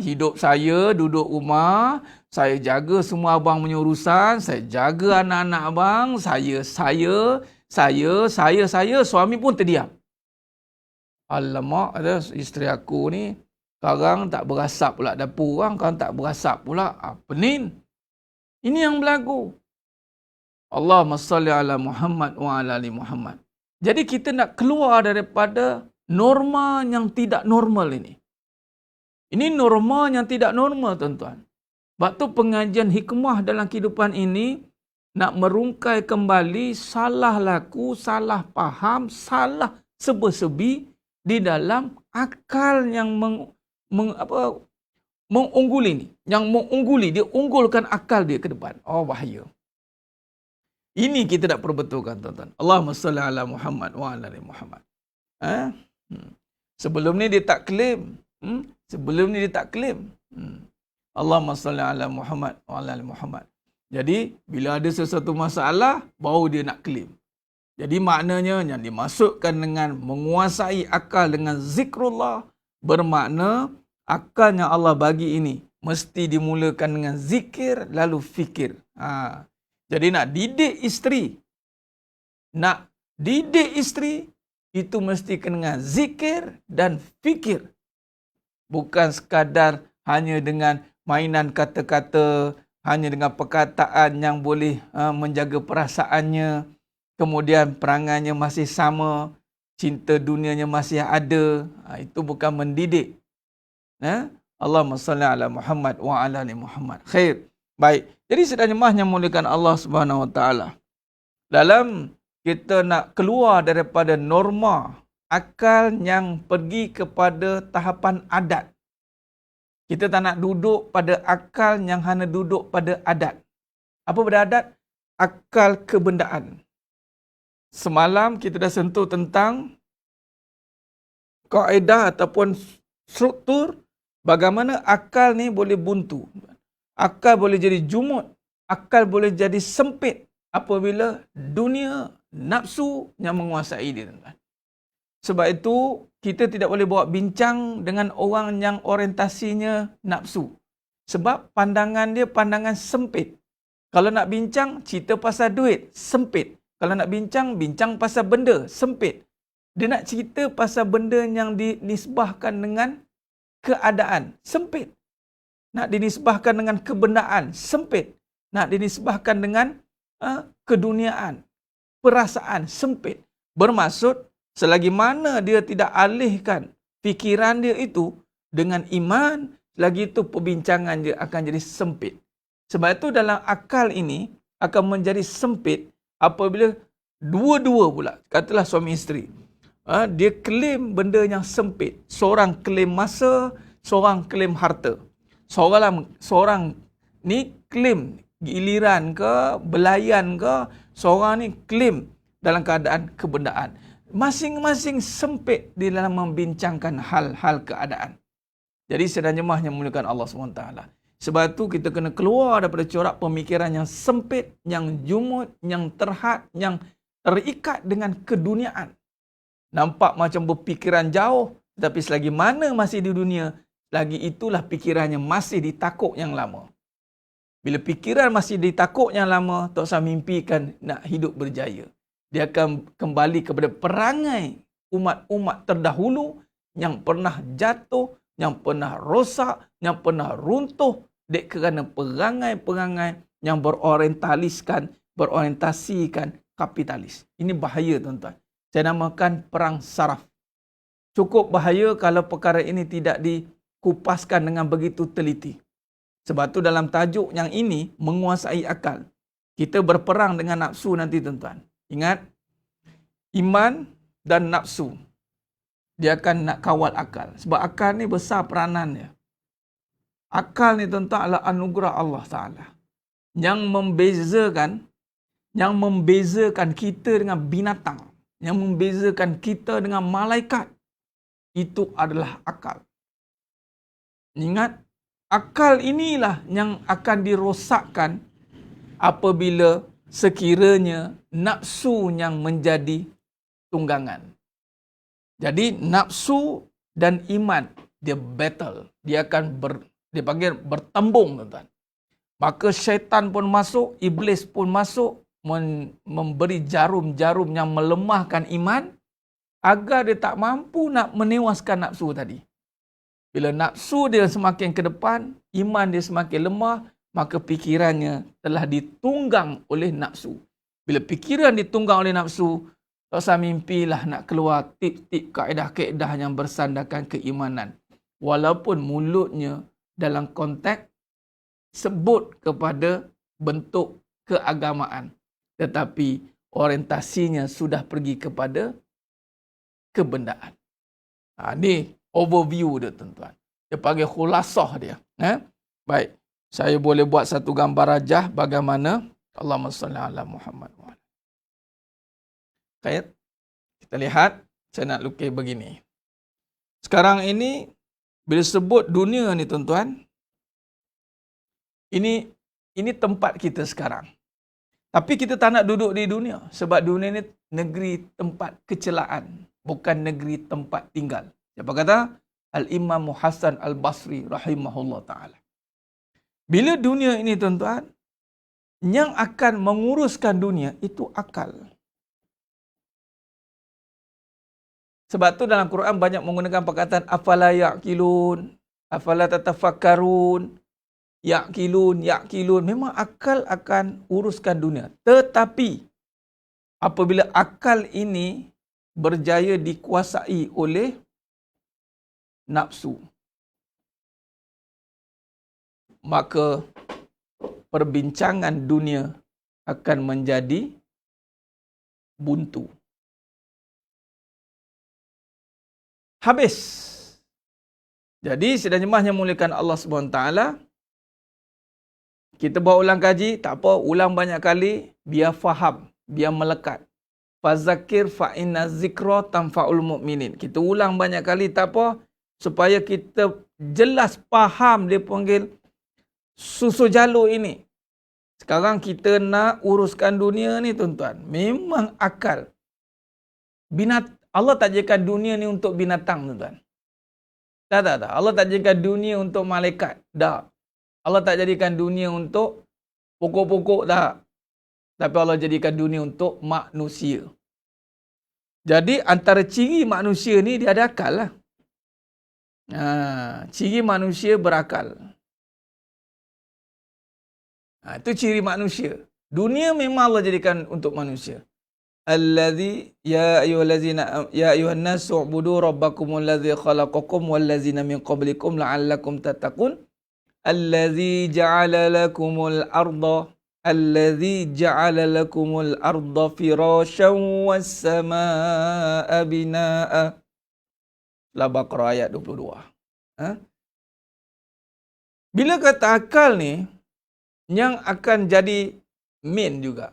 hidup saya, duduk rumah, saya jaga semua abang punya urusan, saya jaga anak-anak abang, saya, suami pun terdiam. Alamak, kata isteri aku ni, sekarang tak berasap pula dapur orang, sekarang tak berasap pula. Apa ni? Ini yang berlaku. Allahumma salli ala Muhammad wa ala ali Muhammad. Jadi kita nak keluar daripada norma yang tidak normal ini. Ini norma yang tidak normal tuan-tuan. Sebab tu pengajian hikmah dalam kehidupan ini nak merungkai kembali salah laku, salah faham, salah serba-serbi di dalam akal yang mengungguli ni. Yang mengungguli, dia unggulkan akal dia ke depan. Oh, bahaya. Ini kita nak perbetulkan tuan-tuan. Allahumma salli ala Muhammad wa ala ali Muhammad. Sebelum ni dia tak claim. Allahumma salli ala Muhammad wa ala ali Muhammad. Jadi, bila ada sesuatu masalah, baru dia nak claim. Jadi maknanya yang dimasukkan dengan menguasai akal dengan zikrullah, bermakna akal yang Allah bagi ini mesti dimulakan dengan zikir lalu fikir. Jadi nak didik isteri itu mesti dengan zikir dan fikir. Bukan sekadar hanya dengan mainan kata-kata, hanya dengan perkataan yang boleh menjaga perasaannya, kemudian perangainya masih sama, cinta dunianya masih ada. Itu bukan mendidik. Allahumma salli ala Muhammad wa ala ali Muhammad. Khair. Baik. Jadi sedang jemaah yang muliakan Allah Subhanahu wa taala. Dalam kita nak keluar daripada norma akal yang pergi kepada tahapan adat. Kita tak nak duduk pada akal yang hanya duduk pada adat. Apa beradat? Akal kebendaan. Semalam kita dah sentuh tentang kaedah ataupun struktur bagaimana akal ni boleh buntu. Akal boleh jadi jumut. Akal boleh jadi sempit apabila dunia nafsu yang menguasai dia. Sebab itu, kita tidak boleh bawa bincang dengan orang yang orientasinya nafsu. Sebab pandangan dia pandangan sempit. Kalau nak bincang, cerita pasal duit, sempit. Kalau nak bincang pasal benda, sempit. Dia nak cerita pasal benda yang dinisbahkan dengan keadaan, sempit. Nak dinisbahkan dengan kebendaan, sempit. Nak dinisbahkan dengan keduniaan, perasaan, sempit. Bermaksud, selagi mana dia tidak alihkan fikiran dia itu dengan iman, selagi itu perbincangan dia akan jadi sempit. Sebab itu dalam akal ini akan menjadi sempit apabila dua-dua pula, katalah suami isteri, dia klaim benda yang sempit. Seorang klaim masa, seorang klaim harta. Seorang ni klaim giliran ke, belayan ke, seorang ni klaim dalam keadaan kebendaan. Masing-masing sempit di dalam membincangkan hal-hal keadaan. Jadi sedang jemaah yang memuliakan Allah SWT. Sebab itu kita kena keluar daripada corak pemikiran yang sempit, yang jumut, yang terhad, yang terikat dengan keduniaan. Nampak macam berfikiran jauh, tetapi selagi mana masih di dunia, lagi itulah pikirannya masih di takuk yang lama. Bila pikiran masih di takuk yang lama, tak usah mimpikan nak hidup berjaya. Dia akan kembali kepada perangai umat-umat terdahulu yang pernah jatuh, yang pernah rosak, yang pernah runtuh dek kerana perangai-perangai yang berorientasikan kapitalis. Ini bahaya tuan-tuan. Saya namakan perang saraf. Cukup bahaya kalau perkara ini tidak dikupaskan dengan begitu teliti. Sebab tu dalam tajuk yang ini, menguasai akal. Kita berperang dengan nafsu nanti tuan-tuan. Ingat, iman dan nafsu. Dia akan nak kawal akal. Sebab akal ni besar peranannya. Akal ni tuan-tuan adalah anugerah Allah Ta'ala. Yang membezakan kita dengan binatang. Yang membezakan kita dengan malaikat. Itu adalah akal. Ingat, akal inilah yang akan dirosakkan apabila sekiranya nafsu yang menjadi tunggangan. Jadi nafsu dan iman dia battle, dia akan dipanggil bertembung tuan-tuan. Maka syaitan pun masuk, iblis pun masuk memberi jarum-jarum yang melemahkan iman agar dia tak mampu nak menewaskan nafsu tadi. Bila nafsu dia semakin ke depan, iman dia semakin lemah, maka fikirannya telah ditunggang oleh nafsu. Bila fikiran ditunggang oleh nafsu, tak usah mimpilah nak keluar tip-tip kaedah-kaedah yang bersandarkan keimanan. Walaupun mulutnya dalam konteks sebut kepada bentuk keagamaan. Tetapi orientasinya sudah pergi kepada kebendaan. Ni overview dia tuan-tuan. Dia panggil khulasah dia. Baik. Saya boleh buat satu gambar rajah bagaimana Allahumma salli ala Muhammad. Baik. Kita lihat. Saya nak lukis begini. Sekarang ini bila sebut dunia ni tuan-tuan, ini tempat kita sekarang. Tapi kita tak nak duduk di dunia. Sebab dunia ni negeri tempat kecelaan. Bukan negeri tempat tinggal. Siapa kata? Al-Imam Hasan Al-Basri rahimahullah ta'ala. Bila dunia ini tuan-tuan, yang akan menguruskan dunia itu akal. Sebab tu dalam Quran banyak menggunakan perkataan afala ya'qilun, afala tatafakkarun, ya'qilun. Memang akal akan uruskan dunia. Tetapi apabila akal ini berjaya dikuasai oleh nafsu, maka perbincangan dunia akan menjadi buntu. Habis. Jadi sidang jemaah yang muliakan Allah SWT, kita buat ulang kaji, tak apa, ulang banyak kali, biar faham, biar melekat. Fazakir fa inna zikra tanfa'ul mu'minin. Kita ulang banyak kali, tak apa, supaya kita jelas faham dia panggil susu jalur ini. Sekarang kita nak uruskan dunia ni tuan-tuan. Memang akal. Allah tak jadikan dunia ni untuk binatang tuan-tuan. Tak. Allah tak jadikan dunia untuk malaikat. Tak. Allah tak jadikan dunia untuk pokok-pokok. Tak. Tapi Allah jadikan dunia untuk manusia. Jadi antara ciri manusia ni dia ada akal lah. Ciri manusia berakal. Itu ciri manusia. Dunia memang Allah jadikan untuk manusia. Allazi ya ayyuhan nas u'budu rabbakumul ladzi khalaqakum wal ladzina min qablikum la'allakum tattaqun. Allazi ja'ala lakumul arda firasyan was samaa'a binaa'a. Al-Baqarah ayat 22. Bila kata akal ni yang akan jadi main juga.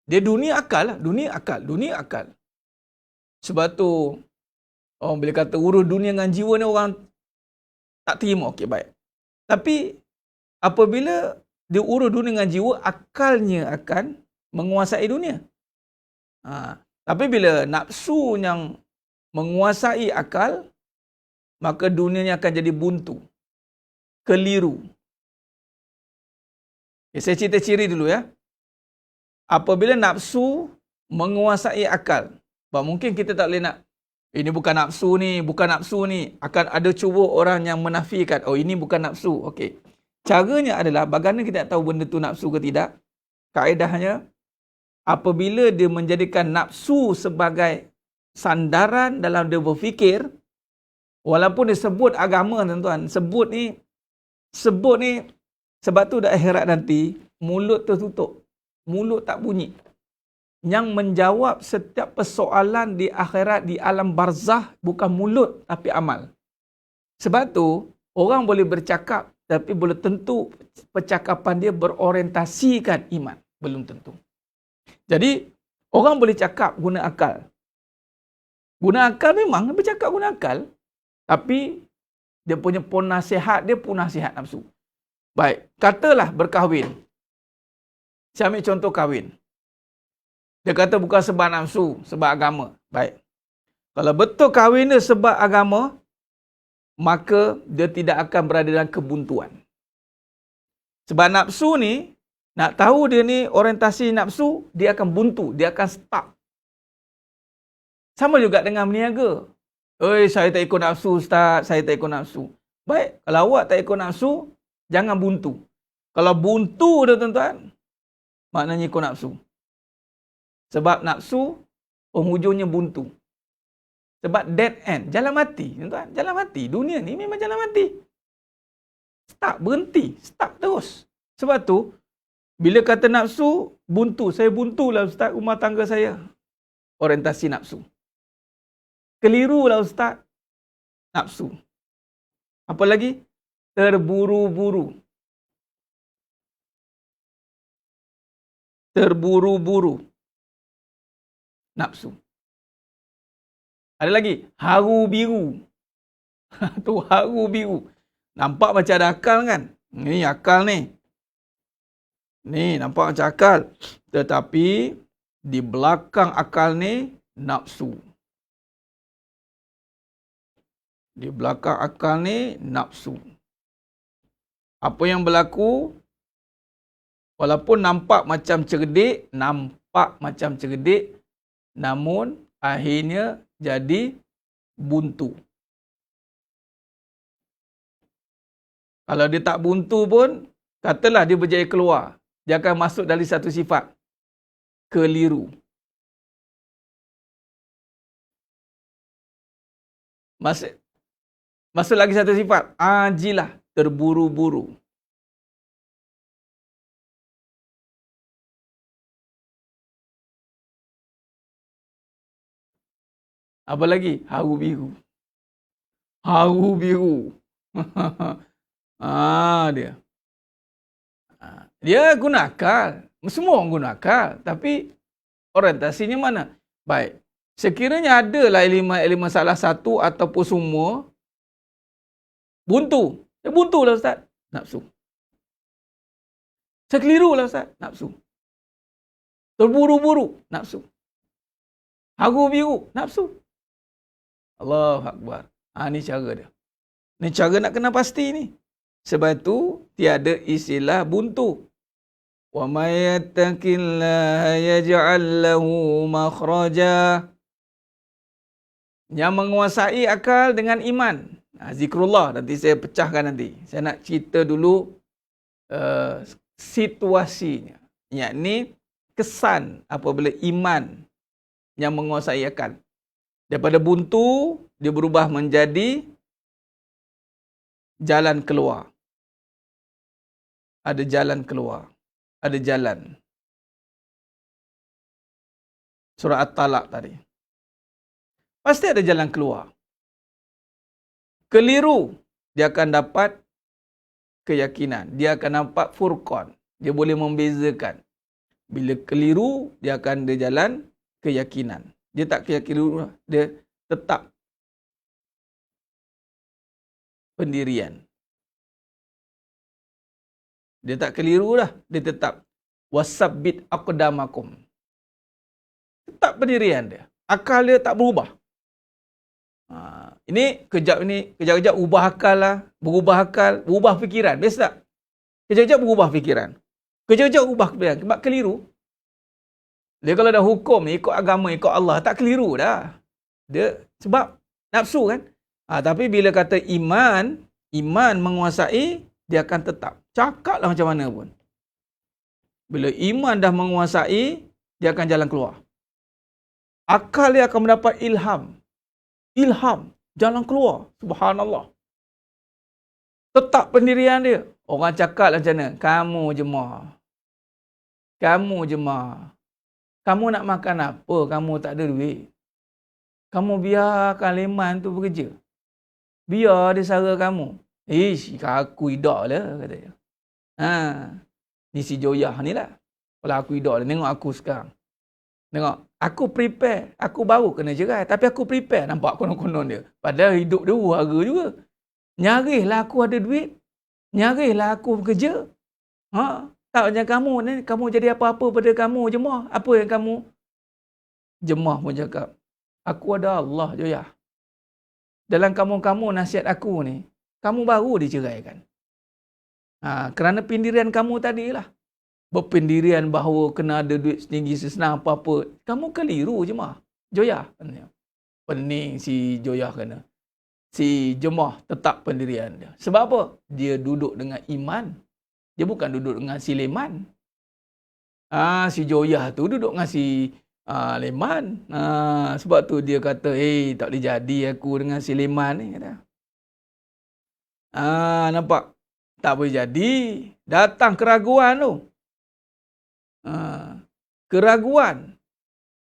Dia dunia akal lah. Dunia akal. Sebab tu, bila kata urus dunia dengan jiwa ni orang tak terima. Okey, baik. Tapi, apabila dia urus dunia dengan jiwa, akalnya akan menguasai dunia. Tapi bila nafsu yang menguasai akal, maka dunianya akan jadi buntu. Keliru. Okay, saya cerita ciri dulu ya. Apabila nafsu menguasai akal. Mungkin kita tak boleh nak, ini bukan nafsu ni. Akan ada cuba orang yang menafikan, ini bukan nafsu. Okey. Caranya adalah, bagaimana kita tahu benda tu nafsu ke tidak? Kaedahnya, apabila dia menjadikan nafsu sebagai sandaran dalam dia berfikir, walaupun dia sebut agama tuan-tuan, sebut ni sebab tu dah akhirat nanti mulut tertutup, mulut tak bunyi. Yang menjawab setiap persoalan di akhirat, di alam barzah, bukan mulut tapi amal. Sebab tu orang boleh bercakap tapi belum tentu percakapan dia berorientasikan iman, belum tentu. Jadi orang boleh cakap guna akal. Guna akal memang bercakap guna akal, tapi dia punya pun nasihat dia pun nasihat nafsu. Baik, katalah berkahwin. Saya ambil contoh kahwin. Dia kata bukan sebab nafsu, sebab agama. Baik. Kalau betul kahwin dia sebab agama, maka dia tidak akan berada dalam kebuntuan. Sebab nafsu ni, nak tahu dia ni orientasi nafsu, dia akan buntu, dia akan stuck. Sama juga dengan berniaga. Saya tak ikut nafsu Ustaz, saya tak ikut nafsu. Baik, kalau awak tak ikut nafsu, jangan buntu. Kalau buntu dia tuan-tuan, maknanya ikut nafsu. Sebab nafsu, penghujungnya buntu. Sebab dead end, jalan mati. Tuan-tuan, jalan mati. Dunia ni memang jalan mati. Stuck, berhenti, stuck terus. Sebab tu, bila kata nafsu, buntu. Saya buntulah Ustaz, rumah tangga saya. Orientasi nafsu. Kelirulah Ustaz, nafsu. Apa lagi? Terburu-buru. Terburu-buru. Nafsu. Ada lagi, haru biru. Tu haru biru. Nampak macam ada akal kan? Ni akal ni. Ni nampak macam akal. Tetapi di belakang akal ni nafsu. Di belakang akal ni nafsu. Apa yang berlaku? Walaupun nampak macam cerdik, namun akhirnya jadi buntu. Kalau dia tak buntu pun, katalah dia berjaya keluar. Dia akan masuk dari satu sifat. Keliru. Masuk lagi satu sifat. Ajilah. Terburu-buru. Apa lagi? Haru biru. Haru biru. Dia. Dia guna akal. Semua orang guna akal. Tapi orientasinya mana? Baik. Sekiranya adalah elemen salah satu ataupun semua, buntu. Buntulah Ustaz. Nafsu. Sekelirulah Ustaz. Nafsu. Terburu-buru. Nafsu. Haru biru. Nafsu. Allahu Akbar. Ni cara dia. Ni cara nak kena pasti ni. Sebab tu tiada istilah buntu. Wa may yattaqillaha yaj'al lahu makhraja. Yang menguasai akal dengan iman. Zikrullah nanti saya pecahkan nanti. Saya nak cerita dulu situasinya. Yakni kesan apabila iman yang menguasai akal. Daripada buntu, dia berubah menjadi jalan keluar. Ada jalan keluar. Ada jalan. Surah At-Talaq tadi. Pasti ada jalan keluar. Keliru, dia akan dapat keyakinan. Dia akan nampak furqan. Dia boleh membezakan. Bila keliru, dia akan ada jalan keyakinan. Dia tak keliru, dia tetap pendirian. Dia tak keliru dah, dia tetap wasabbit aqdamakum. Tetap pendirian dia. Akal dia tak berubah. Ini kejap-kejap ubah akal lah, berubah fikiran. Biasa tak? Kejap-kejap berubah fikiran. Kejap-kejap ubah fikiran. Sebab keliru. Dia kalau dah hukum ni, ikut agama, ikut Allah, tak keliru dah. Dia sebab nafsu kan. Tapi bila kata iman menguasai, dia akan tetap. Cakaplah macam mana pun. Bila iman dah menguasai, dia akan jalan keluar. Akal dia akan mendapat ilham. Ilham. Jalan keluar. Subhanallah. Tetap pendirian dia. Orang cakap macam mana? Kamu jemaah. Kamu jemaah. Kamu nak makan apa? Kamu tak ada duit. Kamu biarkan leman tu bekerja. Biar dia sara kamu. Ish, aku idak lah, kata dia. Ha. Ni si Joyah ni lah. Kalau aku idak lah. Tengok aku sekarang. Tengok. Aku prepare. Aku baru kena cerai. Tapi aku prepare. Nampak konon-konon dia. Padahal hidup dia warga juga. Nyarihlah aku ada duit. Nyarihlah aku bekerja. Ha? Tak macam kamu ni. Kamu jadi apa-apa pada kamu jemaah. Apa yang kamu? Jemaah pun cakap. Aku ada Allah, Joyah. Dalam kamu nasihat aku ni. Kamu baru diceraikan. Ha, kerana pendirian kamu tadilah. Berpendirian bahawa kena ada duit setinggi sesenang apa-apa. Kamu keliru jemaah. Joyah. Pening si Joyah kena. Si jemaah tetap pendirian dia. Sebab apa? Dia duduk dengan iman. Dia bukan duduk dengan si Leman. Si Joyah tu duduk dengan si Leman. Sebab tu dia kata, tak boleh jadi aku dengan si Leman ni. Kata. Nampak? Tak boleh jadi. Datang keraguan tu. Keraguan.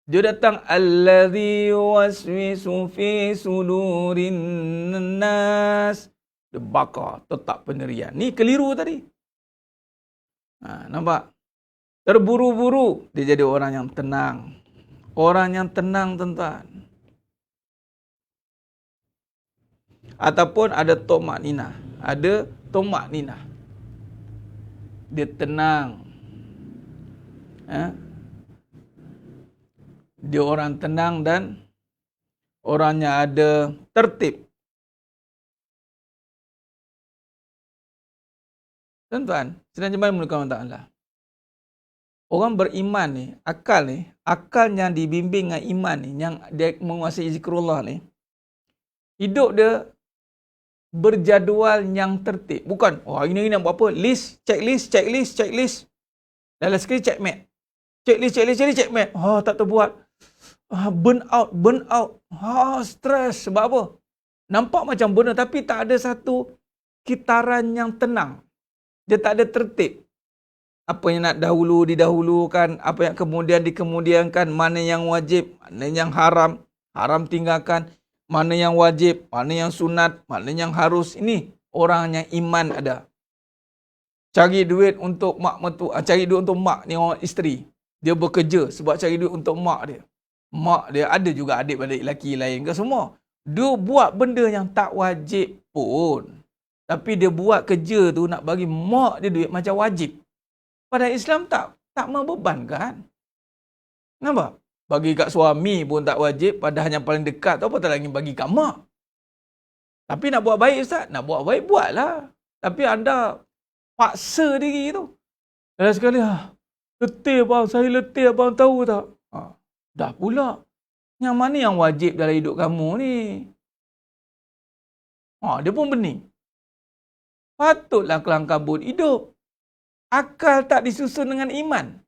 Dia datang allazi waswisu fi sudurin nas. Dia bakar. Tetap pendirian. Ni keliru tadi. Nampak? Terburu-buru. Dia jadi orang yang tenang. Orang yang tenang, tuan-tuan. Ataupun ada tomak ninah. Ada tomak ninah. Dia tenang. Dia orang tenang dan orangnya ada tertib. Tuan-tuan, sedang jemaah dimulakan Allah Ta'ala. Orang beriman ni, akal yang dibimbing dengan iman ni, yang dia menguasai zikrullah ni, hidup dia berjadual yang tertib. Bukan, hari ni nak buat apa? Checklist. Dalam sekali checkmate. Checklist, checkmate. Tak terbuat. Burn out. Stress. Sebab apa? Nampak macam benda tapi tak ada satu kitaran yang tenang. Dia tak ada tertib. Apa yang nak didahulukan, apa yang kemudian dikemudiankan, mana yang wajib, mana yang haram tinggalkan, mana yang wajib, mana yang sunat, mana yang harus. Ini orang yang iman ada. Cari duit untuk mak mertua, cari duit untuk mak ni orang isteri. Dia bekerja sebab cari duit untuk mak dia. Mak dia ada juga adik-adik lelaki lain ke semua. Dia buat benda yang tak wajib pun. Tapi dia buat kerja tu nak bagi mak dia duit macam wajib. Pada Islam tak membebankan. Nampak? Bagi kat suami pun tak wajib, padahal yang paling dekat tu apa tak lagi bagi kat mak. Tapi nak buat baik Ustaz, nak buat baik buatlah. Tapi anda paksa diri tu. Dah sekali, letih bang, saya letih abang tahu tak? Dah pula. Yang mana yang wajib dalam hidup kamu ni? Dia pun bening. Patutlah kelang kabut hidup. Akal tak disusun dengan iman.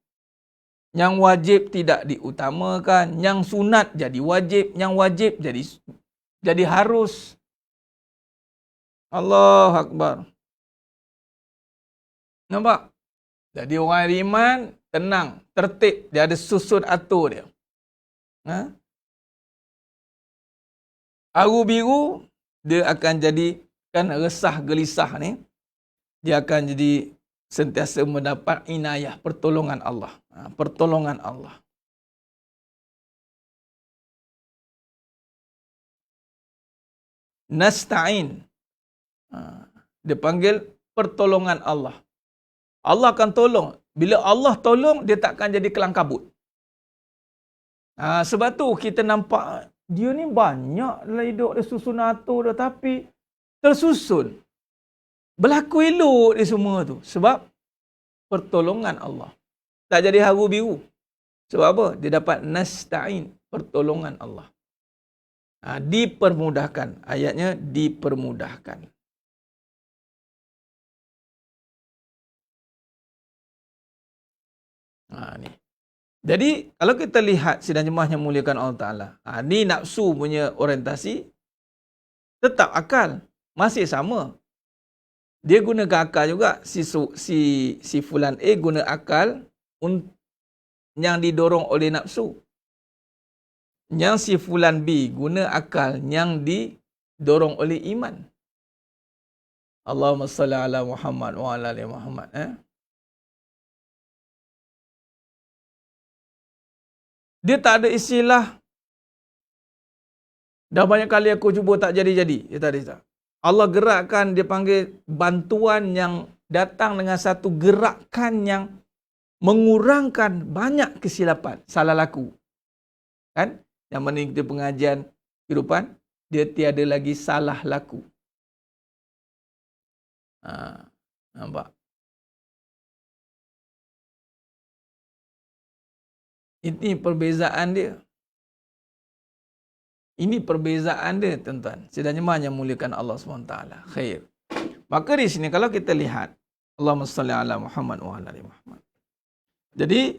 Yang wajib tidak diutamakan. Yang sunat jadi wajib. Yang wajib jadi harus. Allahu Akbar. Nampak? Jadi orang yang beriman, tenang, tertib. Dia ada susun atur dia. Aru biru, dia akan jadi, kan resah gelisah ni, dia akan jadi sentiasa mendapat inayah, pertolongan Allah. Pertolongan Allah. Nasta'in. Dia panggil pertolongan Allah. Allah akan tolong. Bila Allah tolong, dia takkan jadi kelang kabut. Sebab tu kita nampak dia ni banyak dalam hidup dia susun atur dia, tapi tersusun. Berlaku elok dia semua tu. Sebab pertolongan Allah. Tak jadi haru biru. Sebab apa? Dia dapat nasta'in, pertolongan Allah. Dipermudahkan. Ayatnya dipermudahkan. Ni. Jadi kalau kita lihat sidang jemaah yang muliakan Allah Ta'ala, ni nafsu punya orientasi, tetap akal, masih sama. Dia gunakan akal juga, si fulan A guna akal yang didorong oleh nafsu. Yang si fulan B guna akal yang didorong oleh iman. Allahumma salli ala Muhammad wa ala ali Muhammad. Dia tak ada istilah, dah banyak kali aku cuba tak jadi-jadi. Dia tak ada. Allah gerakkan, dia panggil bantuan yang datang dengan satu gerakan yang mengurangkan banyak kesilapan, salah laku. Kan? Yang mana kita pengajian kehidupan, dia tiada lagi salah laku. Nampak? Ini perbezaan dia. Ini perbezaan dia, tuan-tuan. Sidang jemaah yang muliakan Allah SWT. Khair. Maka di sini kalau kita lihat, Allahumma salli ala Muhammad wa ala ali Muhammad. Jadi,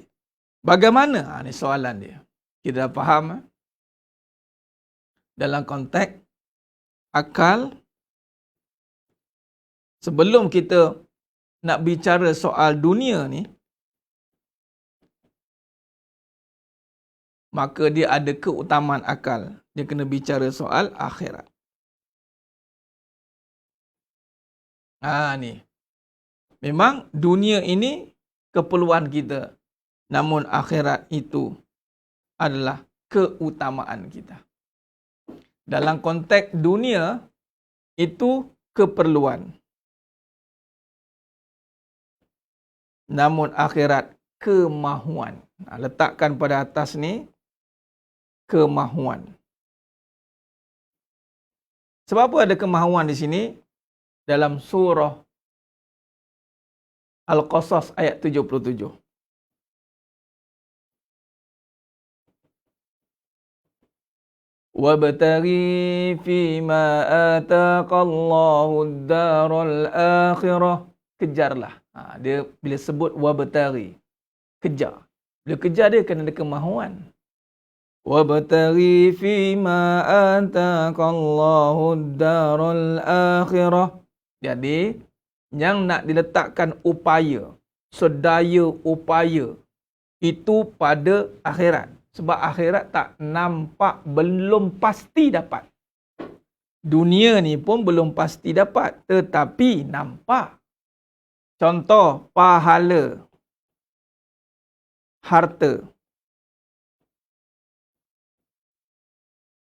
bagaimana? Ini soalan dia. Kita dah faham. Dalam konteks akal, sebelum kita nak bicara soal dunia ni, maka dia ada keutamaan akal. Dia kena bicara soal akhirat. Ni. Memang dunia ini keperluan kita. Namun akhirat itu adalah keutamaan kita. Dalam konteks dunia, itu keperluan. Namun akhirat kemahuan. Letakkan pada atas ni, kemahuan. Sebab apa ada kemahuan di sini? Dalam surah Al-Qasas ayat 77. Wabtaghi fima ataqallahu ad-daral akhirah. Kejarlah. Dia bila sebut wabtaghi, kejar. Bila kejar dia kena ada kemahuan. Wabtaghi fima ataqallahu ad-daral akhirah. Jadi, yang nak diletakkan upaya, sedaya upaya, itu pada akhirat. Sebab akhirat tak nampak, belum pasti dapat. Dunia ni pun belum pasti dapat, tetapi nampak. Contoh, pahala, harta.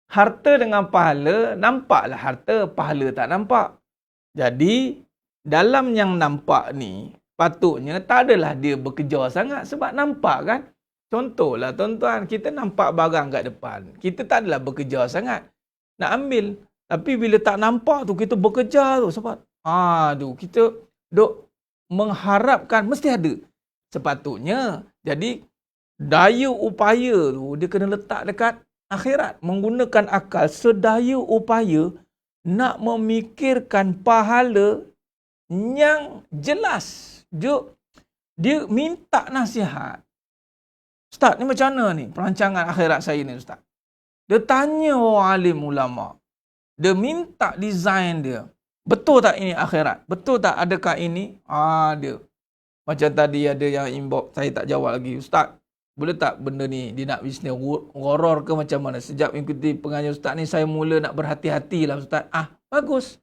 Harta dengan pahala, nampaklah harta, pahala tak nampak. Jadi, dalam yang nampak ni, patutnya tak adalah dia bekerja sangat sebab nampak kan. Contohlah tuan-tuan, kita nampak barang kat depan. Kita tak adalah bekerja sangat nak ambil. Tapi bila tak nampak tu, kita bekerja tu. Sebab, kita duk mengharapkan mesti ada. Sepatutnya, jadi daya upaya tu, dia kena letak dekat akhirat. Menggunakan akal, sedaya upaya nak memikirkan pahala yang jelas. Dia minta nasihat. Ustaz, ni macam mana ni perancangan akhirat saya ni, Ustaz? Dia tanya orang alim ulama. Dia minta design dia. Betul tak ini akhirat? Betul tak adakah ini? Dia. Macam tadi ada yang inbox, saya tak jawab lagi. Ustaz, boleh tak benda ni dia nak bisnes horor ke macam mana? Sejak mengikuti pengajian Ustaz ni, saya mula nak berhati-hati lah Ustaz. Bagus.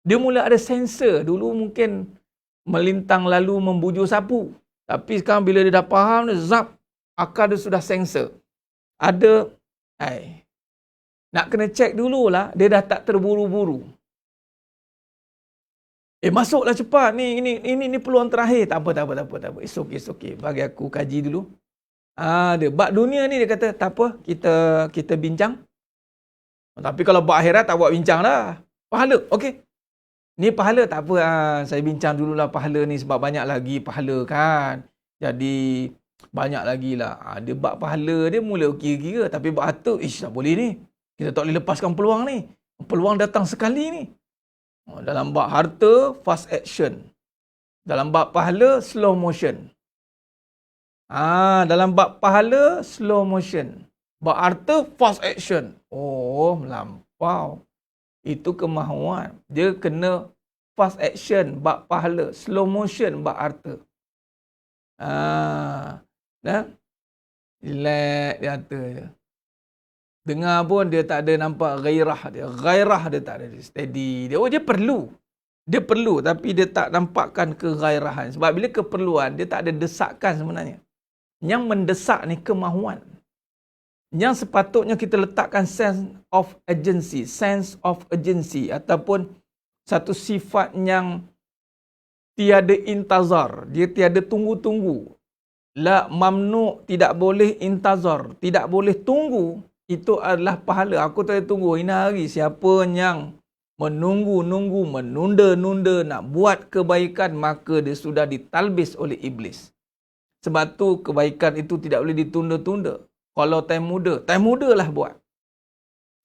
Dia mula ada sensor. Dulu mungkin melintang lalu membujur sapu. Tapi sekarang bila dia dah faham, dia zap. Akal dia sudah sensor. Ada, nak kena cek dululah, dia dah tak terburu-buru. Masuklah cepat. Ni peluang terakhir. Tak apa. It's okay. Bagi aku kaji dulu. Dia bab dunia ni dia kata, tak apa, kita bincang. Tapi kalau bab akhirat tak buat bincang lah. Pahala, okey. Ni pahala tak apa, saya bincang dululah pahala ni sebab banyak lagi pahala kan. Jadi banyak lagi lah. Dia bab pahala dia mula kira-kira. Tapi bab harta, tak boleh ni. Kita tak boleh lepaskan peluang ni. Peluang datang sekali ni. Dalam bab harta, fast action. Dalam bab pahala, slow motion. Dalam bab pahala, slow motion. Bab harta, fast action. Oh, melampau. Itu kemahuan. Dia kena fast action, bab pahala. Slow motion, bab harta. Dah? Relax dia harta je. Dengar pun dia tak ada nampak gairah dia. Gairah dia tak ada. Steady. Dia perlu. Dia perlu tapi dia tak nampakkan kegairahan. Sebab bila keperluan, dia tak ada desakan sebenarnya. Yang mendesak ni kemahuan. Yang sepatutnya kita letakkan sense of urgency ataupun satu sifat yang tiada intazar. Dia tiada tunggu-tunggu. La mamnu, tidak boleh intazar, tidak boleh tunggu. Itu adalah pahala. Aku tak tunggu ini hari. Siapa yang menunggu-nunggu, menunda-nunda nak buat kebaikan, maka dia sudah ditalbis oleh iblis. Sebab tu kebaikan itu tidak boleh ditunda-tunda. Kalau time muda lah buat.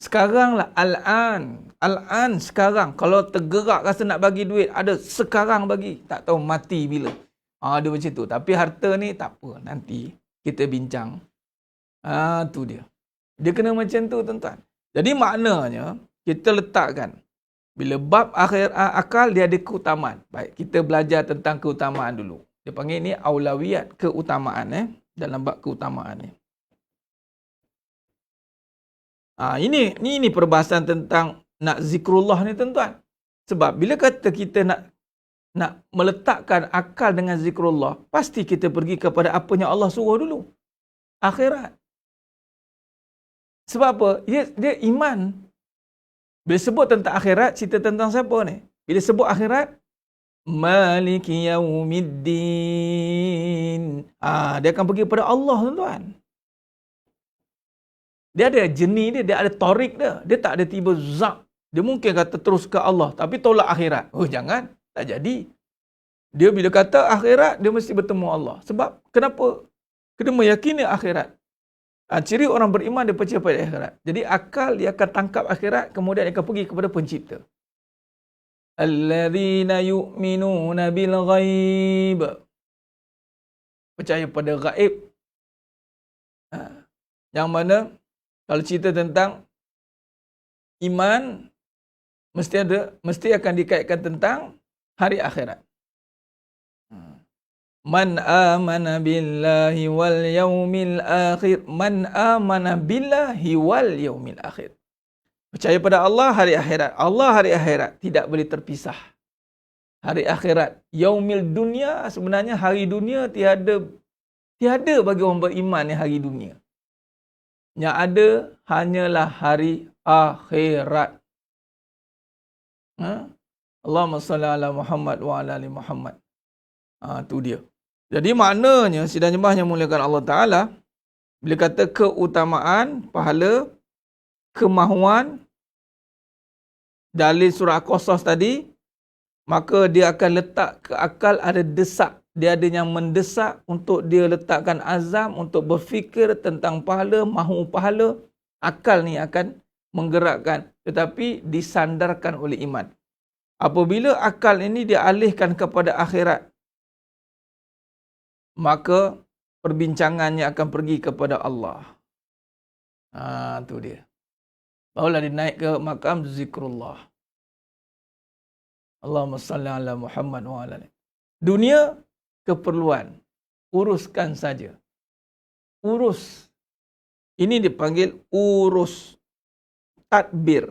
Sekarang lah, al-an sekarang. Kalau tergerak rasa nak bagi duit, ada sekarang bagi. Tak tahu mati bila. Dia macam tu. Tapi harta ni tak apa. Nanti kita bincang. Tu dia. Dia kena macam tu, tuan-tuan. Jadi maknanya, kita letakkan. Bila bab akal, dia ada keutamaan. Baik, kita belajar tentang keutamaan dulu. Dia panggil ni aulawiyat, keutamaan. Dalam bab keutamaan ni. Ini perbahasan tentang nak zikrullah ni, tuan-tuan. Sebab bila kata kita nak meletakkan akal dengan zikrullah, pasti kita pergi kepada apa yang Allah suruh dulu. Akhirat. Sebab apa? Dia iman. Bila sebut tentang akhirat, cerita tentang siapa ni? Bila sebut akhirat, Maliki Yaumiddin. Dia akan pergi kepada Allah, tuan-tuan. Dia ada jenis dia ada torik dia. Dia tak ada tiba zak. Dia mungkin kata terus ke Allah, tapi tolak akhirat. Jangan. Tak jadi. Dia bila kata akhirat, dia mesti bertemu Allah. Sebab, kenapa? Kena meyakini akhirat. Ciri orang beriman, dia percaya pada akhirat. Jadi akal, dia akan tangkap akhirat, kemudian dia akan pergi kepada pencipta. Alladzina yu'minuna bil ghaib. Percaya pada gaib. Yang mana, kalau cerita tentang iman, mesti akan dikaitkan tentang hari akhirat. Man amana billahi wal yaumil akhir. Man amana billahi wal yaumil akhir. Percaya pada Allah, hari akhirat. Allah, hari akhirat. Tidak boleh terpisah. Hari akhirat. Yaumil dunia, sebenarnya hari dunia tiada bagi orang beriman ni hari dunia. Yang ada hanyalah hari akhirat. Allahumma salli ala Muhammad wa ala ali Muhammad. Tu dia. Jadi maknanya, sidang jemaah yang muliakan Allah Ta'ala, bila kata keutamaan, pahala, kemahuan, dalil surah Qasas tadi, maka dia akan letak ke akal ada desak. Dia ada yang mendesak untuk dia letakkan azam untuk berfikir tentang pahala, mahu pahala. Akal ni akan menggerakkan, tetapi disandarkan oleh iman. Apabila akal ini dialihkan kepada akhirat, maka perbincangannya akan pergi kepada Allah. Tu dia. Barulah dia naik ke makam zikrullah. Allahumma salli ala Muhammad wa ala ali. Dunia, keperluan. Uruskan saja. Urus. Ini dipanggil urus. Tadbir.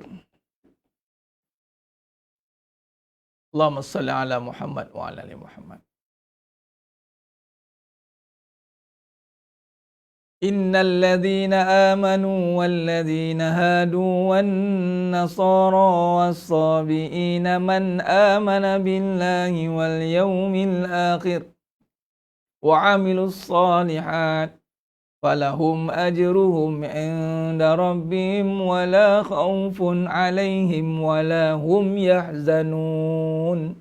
Allahumma salli ala Muhammad wa ala ali Muhammad. Innal ladzina amanu wal ladzina hadu wan nasara was-sabiina man amana billahi wal yawmil akhir wa 'amilus shalihat falahum ajruhum 'inda rabbihim wa la khaufun 'alaihim wa la hum yahzanun.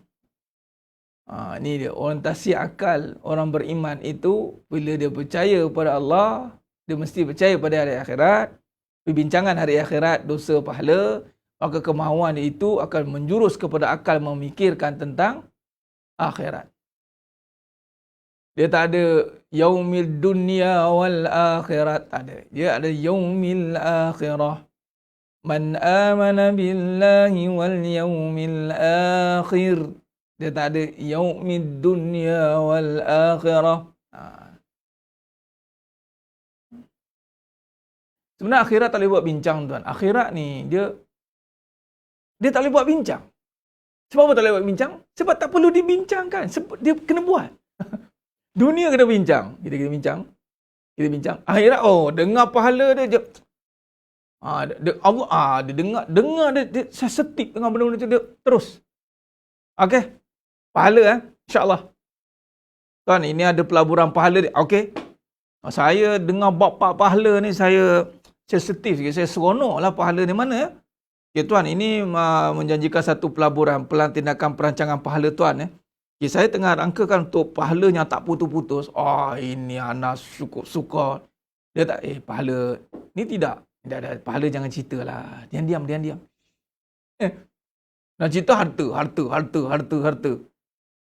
Ini dia, orientasi akal orang beriman itu, bila dia percaya kepada Allah, dia mesti percaya pada hari akhirat, perbincangan hari akhirat, dosa pahala, maka kemahuan itu akan menjurus kepada akal memikirkan tentang akhirat. Dia tak ada yaumil dunya wal akhirat, tak ada. Dia ada yaumil akhirah. Man amana billahi wal yaumil akhir. Dia tak ada yaumid dunya wal akhirah. Sebenarnya akhirat tak boleh buat bincang, tuan. Akhirat ni dia tak boleh buat bincang. Sebab apa tak boleh buat bincang? Sebab tak perlu dibincangkan. Sebab dia kena buat. Dunia kena bincang. Kita kena bincang. Kita bincang. Akhirat, dengar pahala dia. Allah, dia dengar dia sensitif dengan benda-benda tu, dia terus. Okey. Pahala, insya-Allah. Tuan, ini ada pelaburan pahala dia. Okey. Saya dengar bab pahala ni, saya sensitif sikit. Saya seronoklah pahala ni mana, ya. Okay, tuan, ini menjanjikan satu pelaburan tindakan perancangan pahala, tuan, ya. Okay, saya tengah rangkakan untuk pahala yang tak putus-putus. Ini anak suka. Dia tak, pahala ni tidak. Tidak ada, pahala jangan cerita lah. Diam-diam. Nak cerita harta.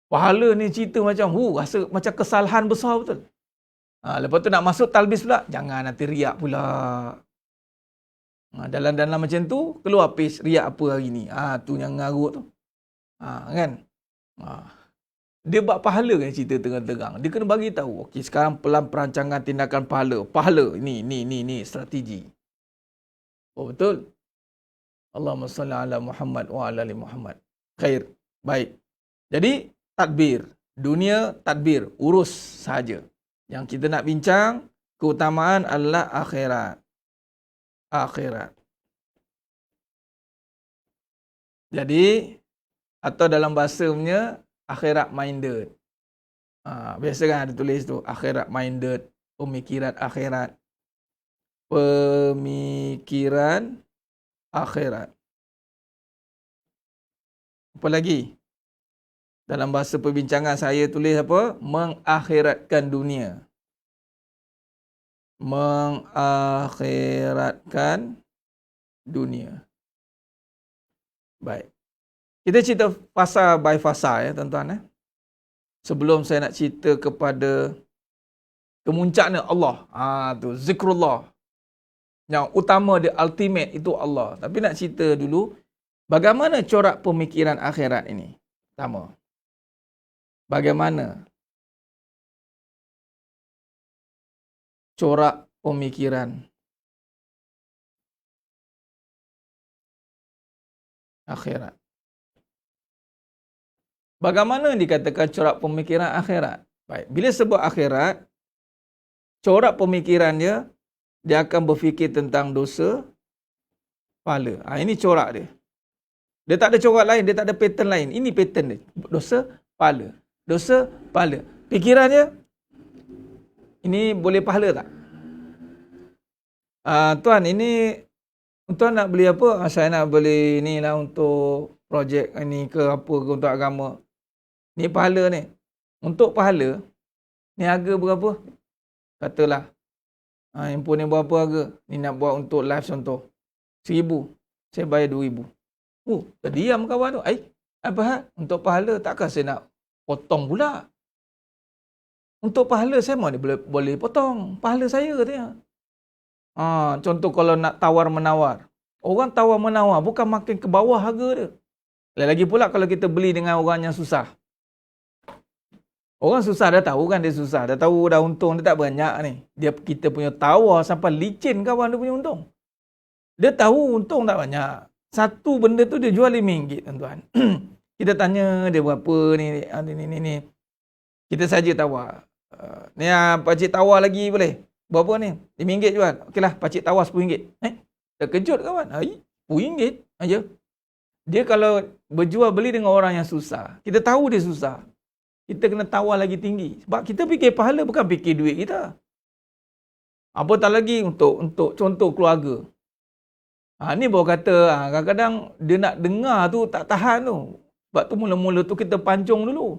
Pahala ni cerita macam, rasa macam kesalahan besar betul. Lepas tu nak masuk talbis pula. Jangan, nanti riak pula. Dalam macam tu, keluar page riak apa hari ni. Tu yang ngarut tu. Kan? Dia buat pahala kan cerita terang-terang. Dia kena bagi tahu. Okey, sekarang perancangan tindakan pahala. Pahala, ni strategi. Betul? Allahumma salli ala Muhammad wa ala ali Muhammad. Khair. Baik. Jadi, tadbir. Dunia, tadbir. Urus saja. Yang kita nak bincang, keutamaan adalah akhirat. Jadi, atau dalam bahasanya, akhirat minded. Biasa kan ada tulis tu, akhirat minded, pemikiran akhirat. Apa lagi? Dalam bahasa perbincangan saya tulis apa? Mengakhiratkan dunia. Baik. Kita cerita fasa by fasa, ya, tuan-tuan. Sebelum saya nak cerita kepada kemuncaknya Allah. Tu zikrullah. Yang utama, dia ultimate, itu Allah. Tapi nak cerita dulu, bagaimana corak pemikiran akhirat ini? Pertama, bagaimana corak pemikiran akhirat? Bagaimana dikatakan corak pemikiran akhirat? Baik, bila sebut akhirat, corak pemikiran dia akan berfikir tentang dosa, pahala. Ini corak dia. Dia tak ada corak lain, dia tak ada pattern lain. Ini pattern dia. Dosa, pahala. Dosa, pahala. Fikiran dia, ini boleh pahala tak? Tuan, ini tuan nak beli apa? Saya nak beli ni lah untuk projek ni ke apa ke untuk agama. Ni pahala ni. Untuk pahala, ni harga berapa? Katalah, handphone ni berapa harga? Ni nak buat untuk live contoh. 1,000. Saya bayar 2,000. Terdiam kawan tu. Apa hal? Untuk pahala, takkan saya nak potong pula? Untuk pahala, saya mana boleh potong? Pahala saya katanya. Contoh kalau nak tawar-menawar. Orang tawar-menawar bukan makin ke bawah harga dia. Lagi pula kalau kita beli dengan orang yang susah. Orang susah dah tahu kan dia susah. Dah tahu dah untung dia tak banyak ni. Kita punya tawar sampai licin kawan dia punya untung. Dia tahu untung tak banyak. Satu benda tu dia jual RM5, tuan-tuan. Kita tanya dia berapa ni. Kita saja tawar. Ni pakcik tawar lagi boleh? Berapa ni? RM5 jual. Okeylah, pakcik tawar RM10. Terkejut kawan. RM10 aja. Dia kalau berjual beli dengan orang yang susah, kita tahu dia susah, kita kena tawar lagi tinggi. Sebab kita fikir pahala bukan fikir duit kita. Apatah lagi untuk contoh keluarga. Ni baru kata kadang-kadang dia nak dengar tu tak tahan tu. Sebab tu mula-mula tu kita pancung dulu.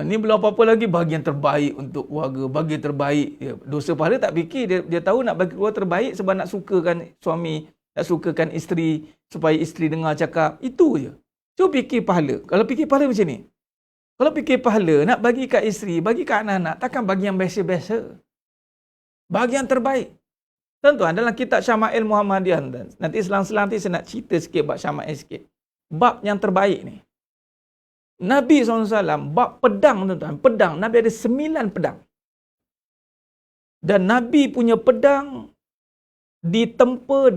Ni belum apa-apa lagi bagi yang terbaik untuk keluarga, bagi yang terbaik. Dosa pahala tak fikir, dia tahu nak bagi keluarga terbaik sebab nak sukakan suami, nak sukakan isteri, supaya isteri dengar cakap. Itu je. Cuba fikir pahala. Kalau fikir pahala macam ni, Kalau fikir pahala, nak bagi kat isteri, bagi kat anak-anak, takkan bagi yang biasa-biasa. Bagi yang terbaik. Tuan-tuan, dalam kitab Syama'il Muhammadiyah, nanti selang-selang nanti saya nak cerita sikit bab Syama'il sikit. Bab yang terbaik ni. Nabi SAW, bab pedang, tuan-tuan. Pedang, Nabi ada 9 pedang. Dan Nabi punya pedang ditempa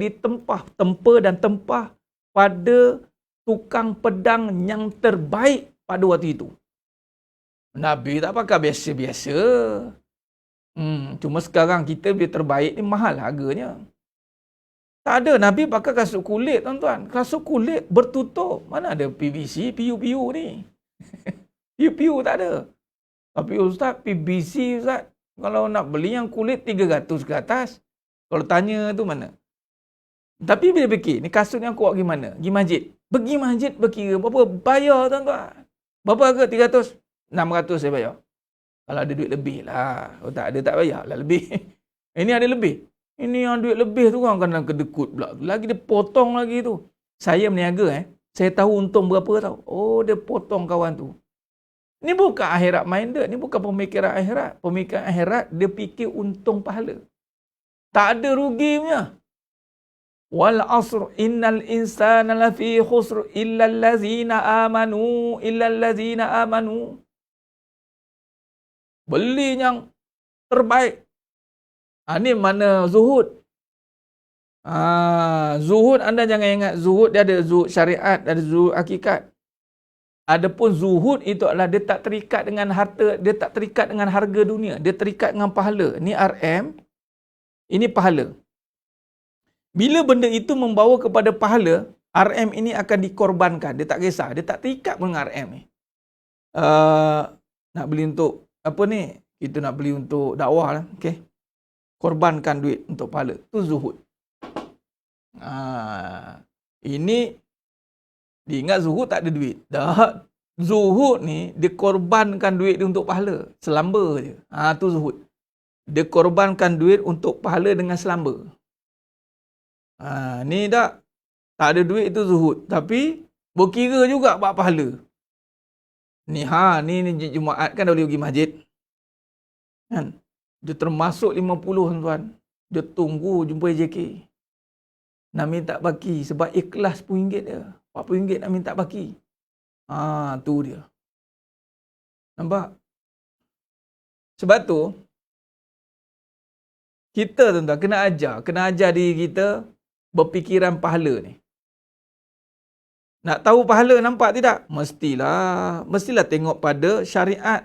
dan tempah pada tukang pedang yang terbaik pada waktu itu. Nabi tak pakai biasa-biasa. Cuma sekarang kita bila terbaik ni mahal harganya. Tak ada, Nabi pakai kasut kulit, tuan-tuan. Kasut kulit bertutup. Mana ada PVC, PU ni. PU tak ada. Tapi Ustaz, PVC Ustaz, kalau nak beli yang kulit 300 ke atas. Kalau tanya tu mana? Tapi bila fikir, ni kasut yang kuat gimana? Pergi masjid. Pergi masjid berkira berapa? Bayar, tuan-tuan. Berapa harga? 300? 600 saya bayar. Kalau ada duit lebih lah. Kalau tak ada, tak bayar lah lebih. Ini ada lebih. Ini yang duit lebih tu kan kena kedekut pula. Lagi dia potong lagi tu. Saya meniaga Saya tahu untung berapa tahu. Oh, dia potong kawan tu. Ni bukan akhirat minded. Ni bukan pemikiran akhirat. Pemikiran akhirat, dia fikir untung pahala. Tak ada rugi punya. Wal asr innal insana lafi khusr illa allazina amanu. Beli yang terbaik. Ni mana zuhud. Zuhud, anda jangan ingat zuhud dia ada zuhud syariat, ada zuhud hakikat. Adapun zuhud itu adalah dia tak terikat dengan harta, dia tak terikat dengan harga dunia, dia terikat dengan pahala. Ni RM, ini pahala. Bila benda itu membawa kepada pahala, RM ini akan dikorbankan. Dia tak kisah, dia tak terikat dengan RM ni. Nak beli untuk apa ni? Kita nak beli untuk dakwah lah, okey. Korbankan duit untuk pahala. Itu zuhud. Ini diingat zuhud tak ada duit. Dah. Zuhud ni dia korbankan duit dia untuk pahala. Selamba je. Tu zuhud. Dia korbankan duit untuk pahala dengan selamba. Ni tak ada duit itu zuhud. Tapi berkira juga bab pahala. Ni Jumaat kan dah boleh pergi masjid. Kan? Dia termasuk 50 tuan. Dia tunggu jumpa JK. Nak minta baki sebab ikhlas RM10 dia. RM40 nak minta baki. Tu dia. Nampak? Sebab tu kita tuan-tuan kena ajar diri kita berfikiran pahala ni. Nak tahu pahala nampak tidak? Mestilah tengok pada syariat.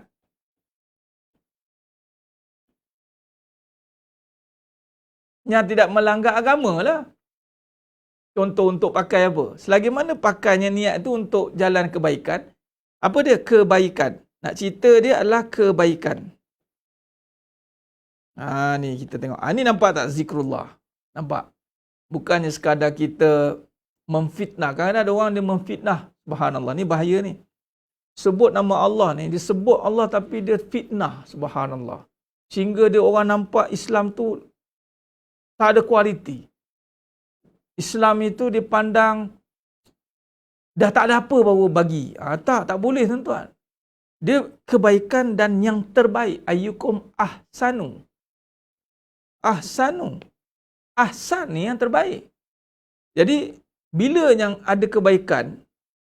Yang tidak melanggar agama lah. Contoh untuk pakai apa? Selagi mana pakainya niat itu untuk jalan kebaikan. Apa dia? Kebaikan. Nak cerita dia adalah kebaikan. Ni kita tengok. Ni nampak tak zikrullah? Nampak? Bukannya sekadar kita memfitnah. Kadang-kadang ada orang dia memfitnah. Subhanallah. Ni bahaya ni. Sebut nama Allah ni. Dia sebut Allah tapi dia fitnah. Subhanallah. Sehingga dia orang nampak Islam tu tak ada kualiti. Islam itu dipandang dah tak ada apa baru bagi. Tak boleh tuan-tuan. Dia kebaikan dan yang terbaik. Ayyukum ahsanu. Ahsan ni yang terbaik. Jadi bila yang ada kebaikan,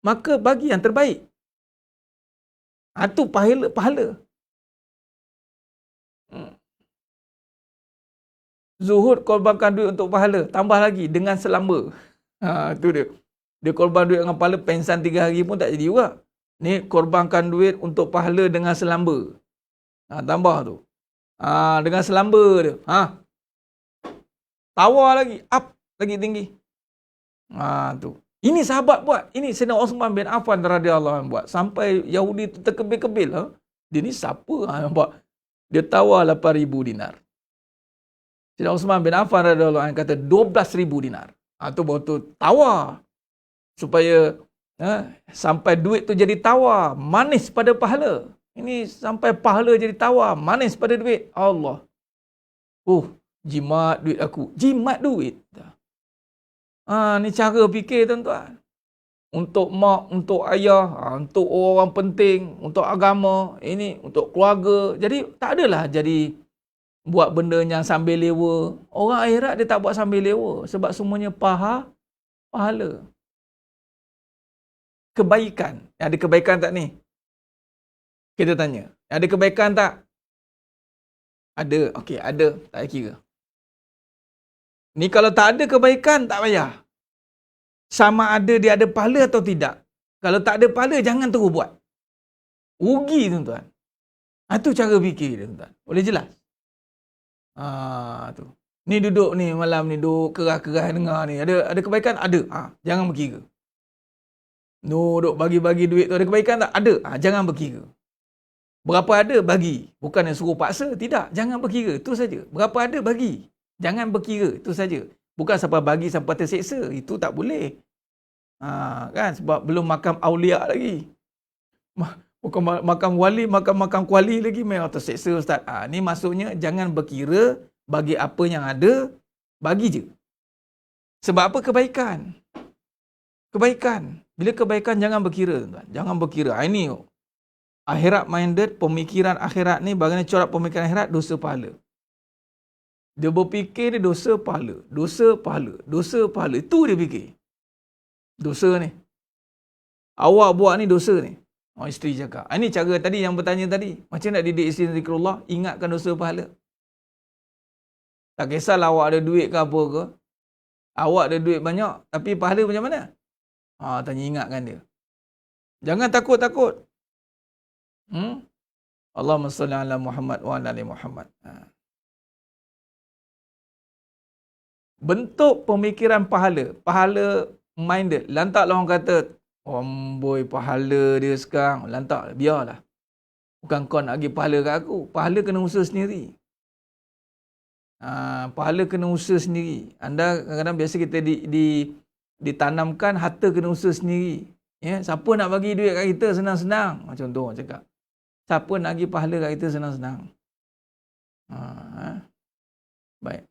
maka bagi yang terbaik. Itu pahala. Zuhud korbankan duit untuk pahala. Tambah lagi dengan selamba. Itu dia. Dia korban duit dengan pahala, pensan 3 hari pun tak jadi juga. Ni korbankan duit untuk pahala dengan selamba. Tambah tu. Dengan selamba dia. Tawar lagi. Up lagi tinggi. Tu. Ini sahabat buat. Ini Sayyidina Osman bin Affan radhiyallahu anhu buat. Sampai Yahudi tu terkebil-kebil. Dia ni siapa? Nampak? Dia tawar 8,000 dinar. Sayyidina Osman bin Affan radhiyallahu anhu kata 12,000 dinar. Tu baru tu tawar. Supaya sampai duit tu jadi tawar. Manis pada pahala. Ini sampai pahala jadi tawar. Manis pada duit. Allah. Jimat duit aku. Jimat duit. Ni cara fikir tuan-tuan. untuk mak, untuk ayah, untuk orang penting, untuk agama, ini untuk keluarga. Jadi tak adalah jadi buat benda yang sambil lewa. Orang akhirat dia tak buat sambil lewa sebab semuanya pahala. Kebaikan. Ada kebaikan tak ni? Kita tanya. Ada kebaikan tak? Ada. Okey, ada. Tak kira. Ni kalau tak ada kebaikan, tak payah. Sama ada dia ada pahala atau tidak. Kalau tak ada pahala, jangan terus buat. Rugi, tuan-tuan. Itu cara fikir dia, tuan-tuan. Boleh jelas? Tu. Ni duduk ni, malam ni, duduk kerah-kerah dengar ni. Ada kebaikan? Ada. Jangan berkira. Duduk bagi-bagi duit tu, ada kebaikan tak? Ada. Jangan berkira. Berapa ada, bagi. Bukan yang suruh paksa, tidak. Jangan berkira, itu saja. Berapa ada, bagi. Jangan berkira, itu saja. Bukan sampai bagi sampai terseksa. Itu tak boleh. Kan? Sebab belum makam awliya lagi. Bukan makam wali, makam kuali lagi. Memang terseksa, Ustaz. Ni maksudnya, jangan berkira bagi apa yang ada, bagi je. Sebab apa? Kebaikan. Kebaikan. Bila kebaikan, jangan berkira, tuan. Jangan berkira. Ini akhirat minded, pemikiran akhirat ni, bagaimana corak pemikiran akhirat, dosa pahala. Dia berfikir dia dosa pahala. Dosa pahala. Dosa pahala. Itu dia fikir. Dosa ni. Awak buat ni dosa ni. Isteri cakap. Ini cara tadi yang bertanya tadi. Macam nak didik isteri zikrullah, ingatkan dosa pahala. Tak kisahlah awak ada duit ke apa ke. Awak ada duit banyak, tapi pahala macam mana? Tanya ingatkan dia. Jangan takut-takut. Allahumma salli ala Muhammad wa ala ali Muhammad. Bentuk pemikiran pahala. Pahala minded. Lantaklah orang kata, boy, pahala dia sekarang. Lantak, biarlah. Bukan kau nak bagi pahala kat aku. Pahala kena usaha sendiri. Pahala kena usaha sendiri. Anda kadang-kadang biasa kita ditanamkan harta kena usaha sendiri. Ya, siapa nak bagi duit kat kita senang-senang. Macam tu orang cakap. Siapa nak bagi pahala kat kita senang-senang. Baik.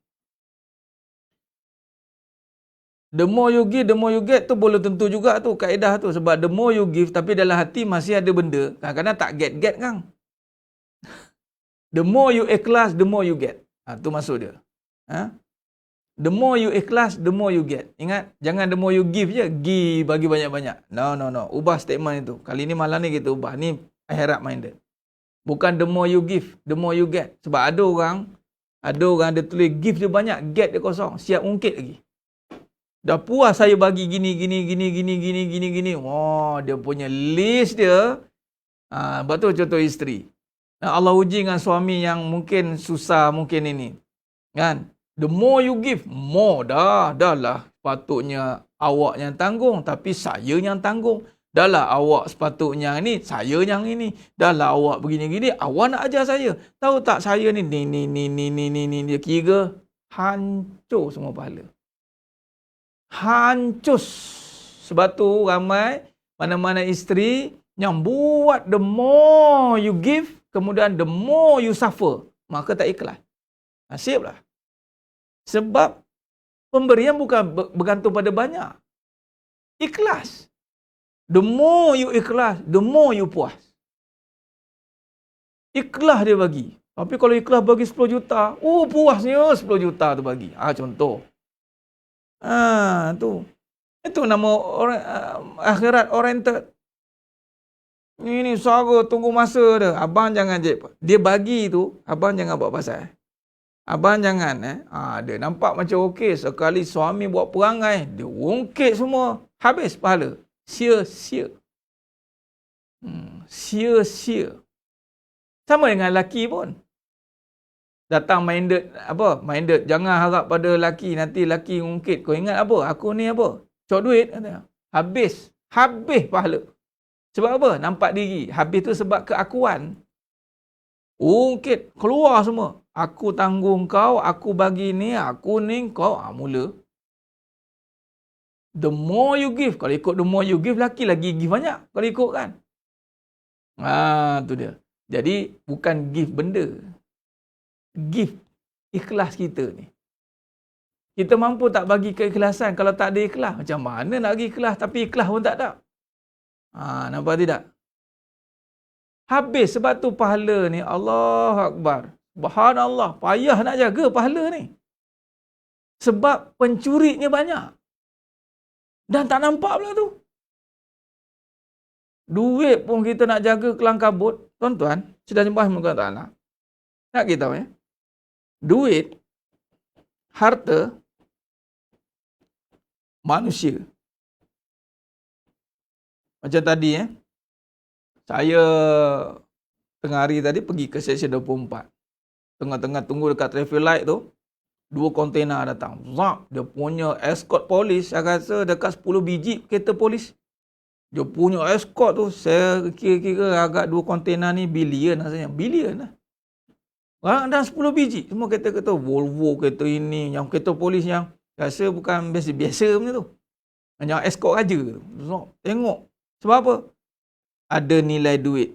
The more you give, the more you get tu boleh tentu juga tu kaedah tu. Sebab the more you give tapi dalam hati masih ada benda. Kadang-kadang tak get kan. The more you ikhlas, the more you get. Tu maksud dia. The more you ikhlas, the more you get. Ingat, jangan the more you give je. Give bagi banyak-banyak. No. Ubah statement itu. Kali ni malam ni kita ubah. Ni akhirat minded. Bukan the more you give, the more you get. Sebab ada orang dia tulis give dia banyak, get dia kosong. Siap ungkit lagi. Dah puas saya bagi gini. Dia punya list dia. Betul contoh isteri. Allah uji dengan suami yang mungkin susah, mungkin ini. Kan? The more you give, more dah lah. Sepatutnya awak yang tanggung, tapi saya yang tanggung. Dah lah awak sepatutnya ni, saya yang ini. Dah lah awak begini-gini, awak nak ajar saya. Tahu tak saya ni, dia kira hancur semua pahala. Hancur. Sebab tu ramai mana-mana isteri yang buat the more you give, kemudian the more you suffer, maka tak ikhlas. Nasiblah. Sebab pemberian bukan bergantung pada banyak. Ikhlas. The more you ikhlas, the more you puas. Ikhlas dia bagi. Tapi kalau ikhlas bagi 10 juta, puasnya 10 juta tu bagi. Contoh. Tu. Itu nama orang akhirat oriented. Ini suara tunggu masa dia. Abang jangan je. Dia bagi tu, abang jangan buat pasal. Abang jangan. Dia nampak macam okey. Sekali suami buat perangai, dia ungkit semua. Habis pahala. Sia-sia. Sia-sia. Sama dengan lelaki pun. Datang minded. Minded. Jangan harap pada lelaki. Nanti lelaki ungkit. Kau ingat apa? Aku ni apa? Cok duit. Habis. Habis pahala. Sebab apa? Nampak diri. Habis tu sebab keakuan. Ungkit. Keluar semua. Aku tanggung kau. Aku bagi ni. Aku ni. Kau. Mula. The more you give. Kalau ikut the more you give. Laki lagi give banyak. Kalau ikut kan. Tu dia. Jadi bukan give benda. Give ikhlas kita ni. Kita mampu tak bagi keikhlasan kalau tak ada ikhlas? Macam mana nak bagi ikhlas tapi ikhlas pun tak ada? Nampak tidak? Habis sebab tu pahala ni, Allahu Akbar. Subhanallah, payah nak jaga pahala ni. Sebab pencurinya banyak. Dan tak nampak pula tu. Duit pun kita nak jaga kelang kabut. Tuan-tuan, sudah jumpa muka Ta'ala. Nak kita tahu ya? Duit, harta, manusia. Macam tadi saya tengah hari tadi pergi ke seksyen 24. Tengah-tengah tunggu dekat traffic light tu, 2 kontena datang. Zap, dia punya escort polis, saya rasa dekat 10 biji kereta polis. Dia punya escort tu, saya kira-kira agak 2 kontena ni bilion rasanya. Bilion lah. Dan 10 biji. Semua kereta-kereta Volvo, kereta ini, yang kereta polis yang rasa bukan biasa-biasa punya tu. Yang escort raja tu. Zap, tengok. Sebab apa? Ada nilai duit.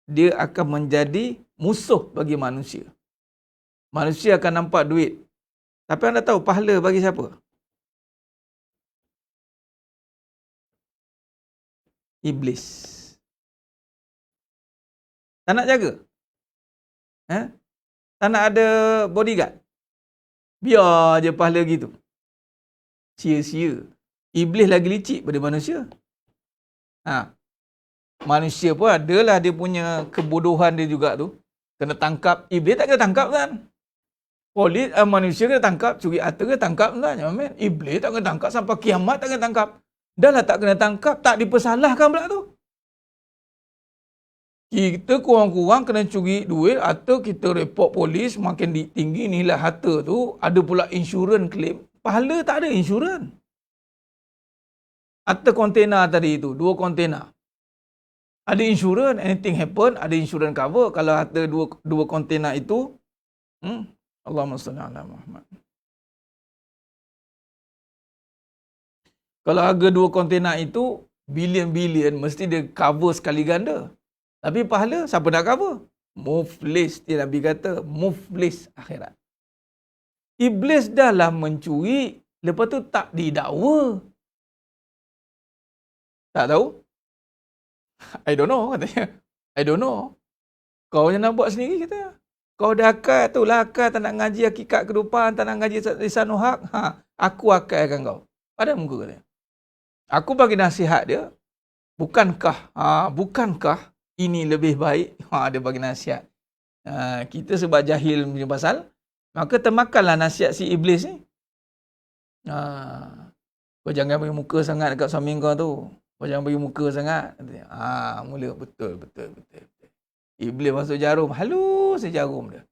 Dia akan menjadi musuh bagi manusia. Manusia akan nampak duit. Tapi anda tahu pahala bagi siapa? Iblis. Tak nak jaga? Tak nak ada bodyguard? Biar je pahala gitu. Sia-sia. Iblis lagi licik pada manusia. Manusia pun adalah dia punya kebodohan dia juga tu. Kena tangkap. Iblis tak kena tangkap kan? Polis, manusia kena tangkap. Curi harta kena tangkap kan? Iblis tak kena tangkap. Sampai kiamat tak kena tangkap. Dah lah tak kena tangkap. Tak dipersalahkan pula tu. Kita kurang-kurang kena curi duit atau kita report polis makin tinggi nilai harta tu. Ada pula insurans claim. Pahala tak ada insurans. Harta kontena tadi itu. 2 kontena. Ada insurans, anything happen, ada insurans cover. Kalau harta dua kontena itu, Allahumma salli ala Muhammad. Kalau harga 2 kontena itu, bilion-bilion, mesti dia cover sekali ganda. Tapi pahala, siapa nak cover? Muflis, dia Nabi kata, muflis akhirat. Iblis dah lah mencuri, lepas tu tak didakwa. Tak tahu? I don't know katanya. I don't know. Kau yang nak buat sendiri katanya. Kau dah akal tu lah akal tak nak ngaji hakikat kehidupan, tak nak ngaji lisanul haq. Aku akalkan kau. Pada muka katanya. Aku bagi nasihat dia. Bukankah ini lebih baik? Dia bagi nasihat. Kita sebab jahil punya pasal, maka termakanlah nasihat si iblis ni. Kau jangan bagi muka sangat dekat suami kau tu. Kau jangan bagi muka sangat. Mula betul. Iblis masuk jarum. Halus jarum dia.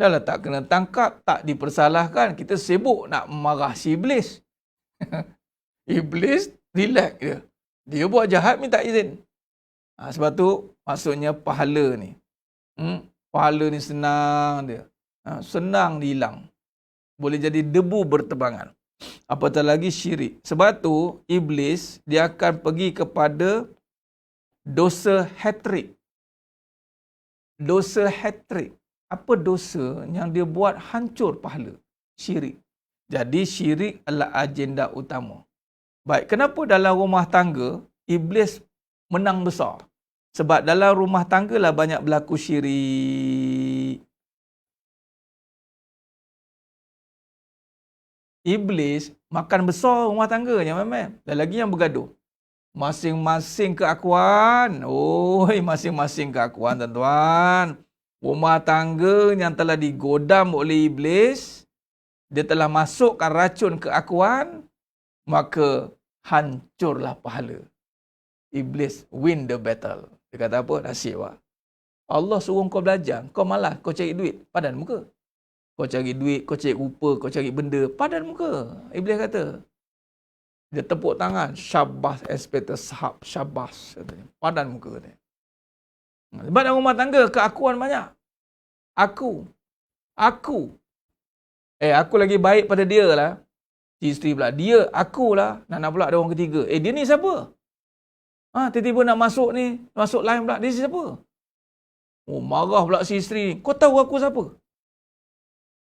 Dah lah tak kena tangkap. Tak dipersalahkan. Kita sibuk nak marah si iblis. Iblis relax dia. Dia buat jahat minta izin. Sebab tu maksudnya pahala ni. Pahala ni senang dia. Senang dihilang. Boleh jadi debu bertebangan. Apatah lagi syirik. Sebab tu iblis dia akan pergi kepada dosa hat-trick. Dosa hat-trick. Apa dosa yang dia buat hancur pahala? Syirik. Jadi syirik adalah agenda utama. Baik, kenapa dalam rumah tangga iblis menang besar? Sebab dalam rumah tangga lah banyak berlaku syirik. Iblis makan besar rumah tangganya, memang. Dan lagi yang bergaduh. Masing-masing keakuan. Masing-masing keakuan, tuan-tuan. Rumah tangga yang telah digodam oleh iblis, dia telah masukkan racun keakuan, maka hancurlah pahala. Iblis win the battle. Dia kata apa? Nasib lah. Allah suruh kau belajar. Kau malas, kau cari duit. Padan muka. Kau cari duit, kau cari rupa, kau cari benda. Padan muka. Iblis kata. Dia tepuk tangan. Syabas, inspektor sahab. Syabas. Padan muka. Sebab dalam rumah tangga, keakuan banyak. Aku. Aku lagi baik pada dia lah. Si isteri pula. Dia, akulah. Nak pula ada orang ketiga. Dia ni siapa? Tiba-tiba nak masuk ni. Masuk line pula. Dia siapa? Marah pula si isteri ni. Kau tahu aku siapa?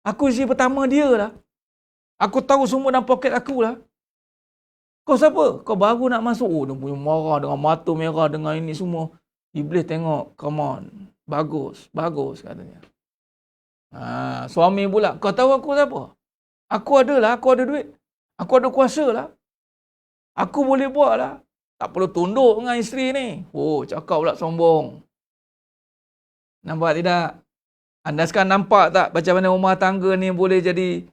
Aku isteri pertama dia lah. Aku tahu semua dalam poket aku lah. Kau siapa? Kau baru nak masuk. Oh, dia punya marah dengan mata merah dengan ini semua. Iblis tengok, come on. Bagus, bagus katanya. Suami pula, kau tahu aku siapa? Aku ada lah, aku ada duit. Aku ada kuasa lah. Aku boleh buat lah. Tak perlu tunduk dengan isteri ni. Oh, cakap pula sombong. Nampak tidak? Anda sekarang nampak tak macam mana rumah tangga ni boleh jadi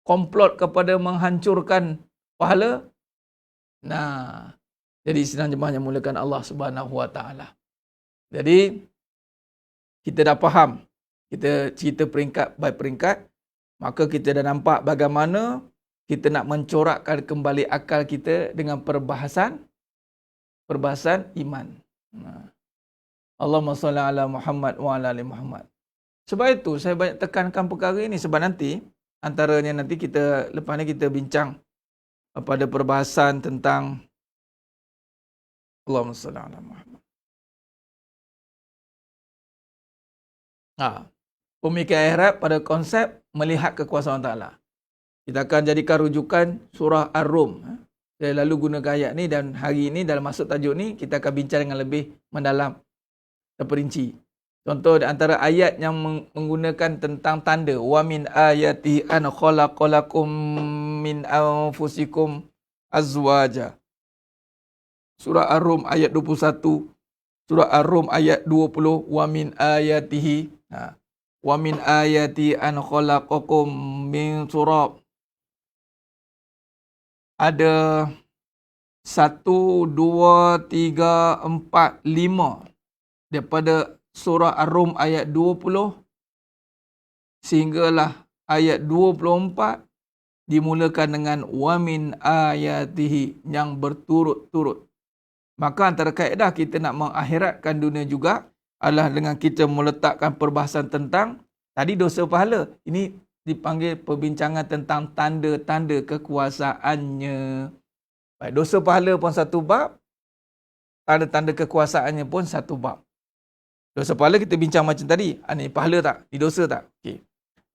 komplot kepada menghancurkan pahala? Nah, jadi senang jemaah yang mulakan Allah Subhanahu Wa Taala. Jadi kita dah faham, kita cerita peringkat by peringkat, maka kita dah nampak bagaimana kita nak mencorakkan kembali akal kita dengan perbahasan iman. Allahumma salli ala Muhammad wa ala ali Muhammad. Sebab itu saya banyak tekankan perkara ini, sebab nanti antaranya nanti kita lepas ni kita bincang pada perbahasan tentang Allahumma salli ala Muhammad. Pemikiran akhirat pada konsep melihat kekuasaan Allah Ta'ala. Kita akan jadikan rujukan surah Ar-Rum. Saya lalu gunakan ayat ni dan hari ini dalam masuk tajuk ni kita akan bincang dengan lebih mendalam, terperinci. Contoh di antara ayat yang menggunakan tentang tanda wa min ayati an khalaqalakum min anfusikum azwaja. Surah Ar-Rum ayat 21, surah Ar-Rum ayat 20, wa min ayatihi wa min ayati an khalaqakum min turab. Ada 1, 2, 3, 4, 5 daripada surah Ar-Rum ayat 20 sehinggalah ayat 24 dimulakan dengan wa min ayatihi yang berturut-turut. Maka antara kaedah kita nak mengakhiratkan dunia juga adalah dengan kita meletakkan perbahasan tentang tadi dosa pahala. Ini dipanggil perbincangan tentang tanda-tanda kekuasaannya. Baik, dosa pahala pun satu bab, tanda-tanda kekuasaannya pun satu bab. Dosa pahala kita bincang macam tadi. Ini pahala tak? Ini dosa tak? Okey.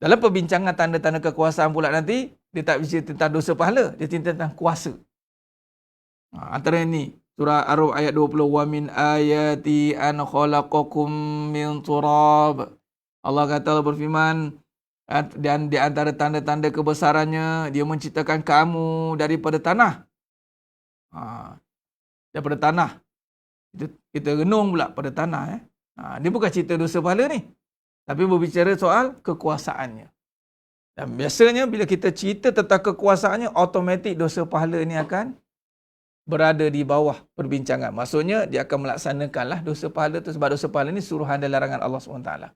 Dalam perbincangan tanda-tanda kekuasaan pula nanti, dia tak bincang tentang dosa pahala, dia cerita tentang kuasa. Antara ini, surah Ar-Rum ayat 20, wa min ayati an khalaqakum min turab. Allah kata, Allah berfirman, dan di antara tanda-tanda kebesarannya, dia menciptakan kamu daripada tanah. Daripada tanah. Kita renung pula pada tanah. Dia bukan cerita dosa pahala ni, tapi berbicara soal kekuasaannya. Dan biasanya bila kita cerita tentang kekuasaannya, automatik dosa pahala ni akan berada di bawah perbincangan. Maksudnya dia akan melaksanakanlah dosa pahala tu, sebab dosa pahala ni suruhan dan larangan Allah SWT.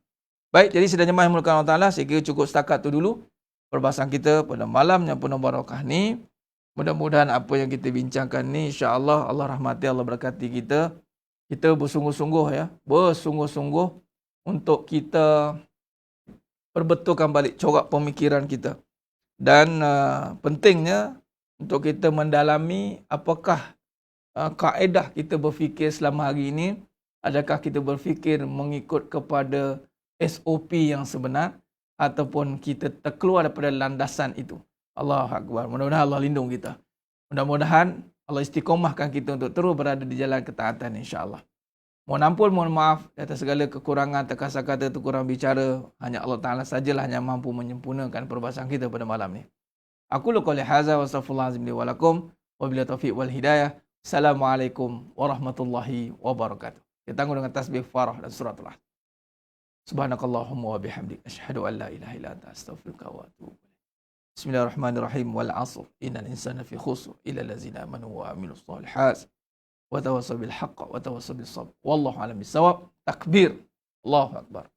Baik, jadi sedang jemaah yang dimulakan Allah Ta'ala, saya kira cukup setakat tu dulu perbahasan kita pada malam yang penuh barakah ni. Mudah-mudahan apa yang kita bincangkan ni, insya-Allah Allah rahmati, Allah berkati kita. Kita bersungguh-sungguh bersungguh-sungguh untuk kita perbetulkan balik corak pemikiran kita. Dan pentingnya untuk kita mendalami apakah kaedah kita berfikir selama hari ini. Adakah kita berfikir mengikut kepada SOP yang sebenar ataupun kita terkeluar daripada landasan itu. Allahu Akbar. Mudah-mudahan Allah lindung kita. Mudah-mudahan Allah istiqomahkan kita untuk terus berada di jalan ketaatan, insya-Allah. Mohon ampun, mohon maaf atas segala kekurangan, terkasar kata, terkurang bicara. Hanya Allah Ta'ala sajalah yang mampu menyempurnakan perbahasan kita pada malam ni. Aku qouli hadza wa astaghfirullahalazim li wa lakum wa billahi taufiq wal hidayah. Assalamualaikum warahmatullahi wabarakatuh. Kita tangguh dengan tasbih farah dan suratul Ahzab. Subhanakallahumma wa bihamdik asyhadu an la ilaha illa anta astaghfiruka wa atubu ilaik. Bismillahirrahmanirrahim. Wal 'asr innal insana fi khusr illa allazina amanu wa amilus solihat wa tawassaw bil haqq wa tawassaw bis sabr. Wallahu a'lam bissawab. Takbir. Allahu akbar.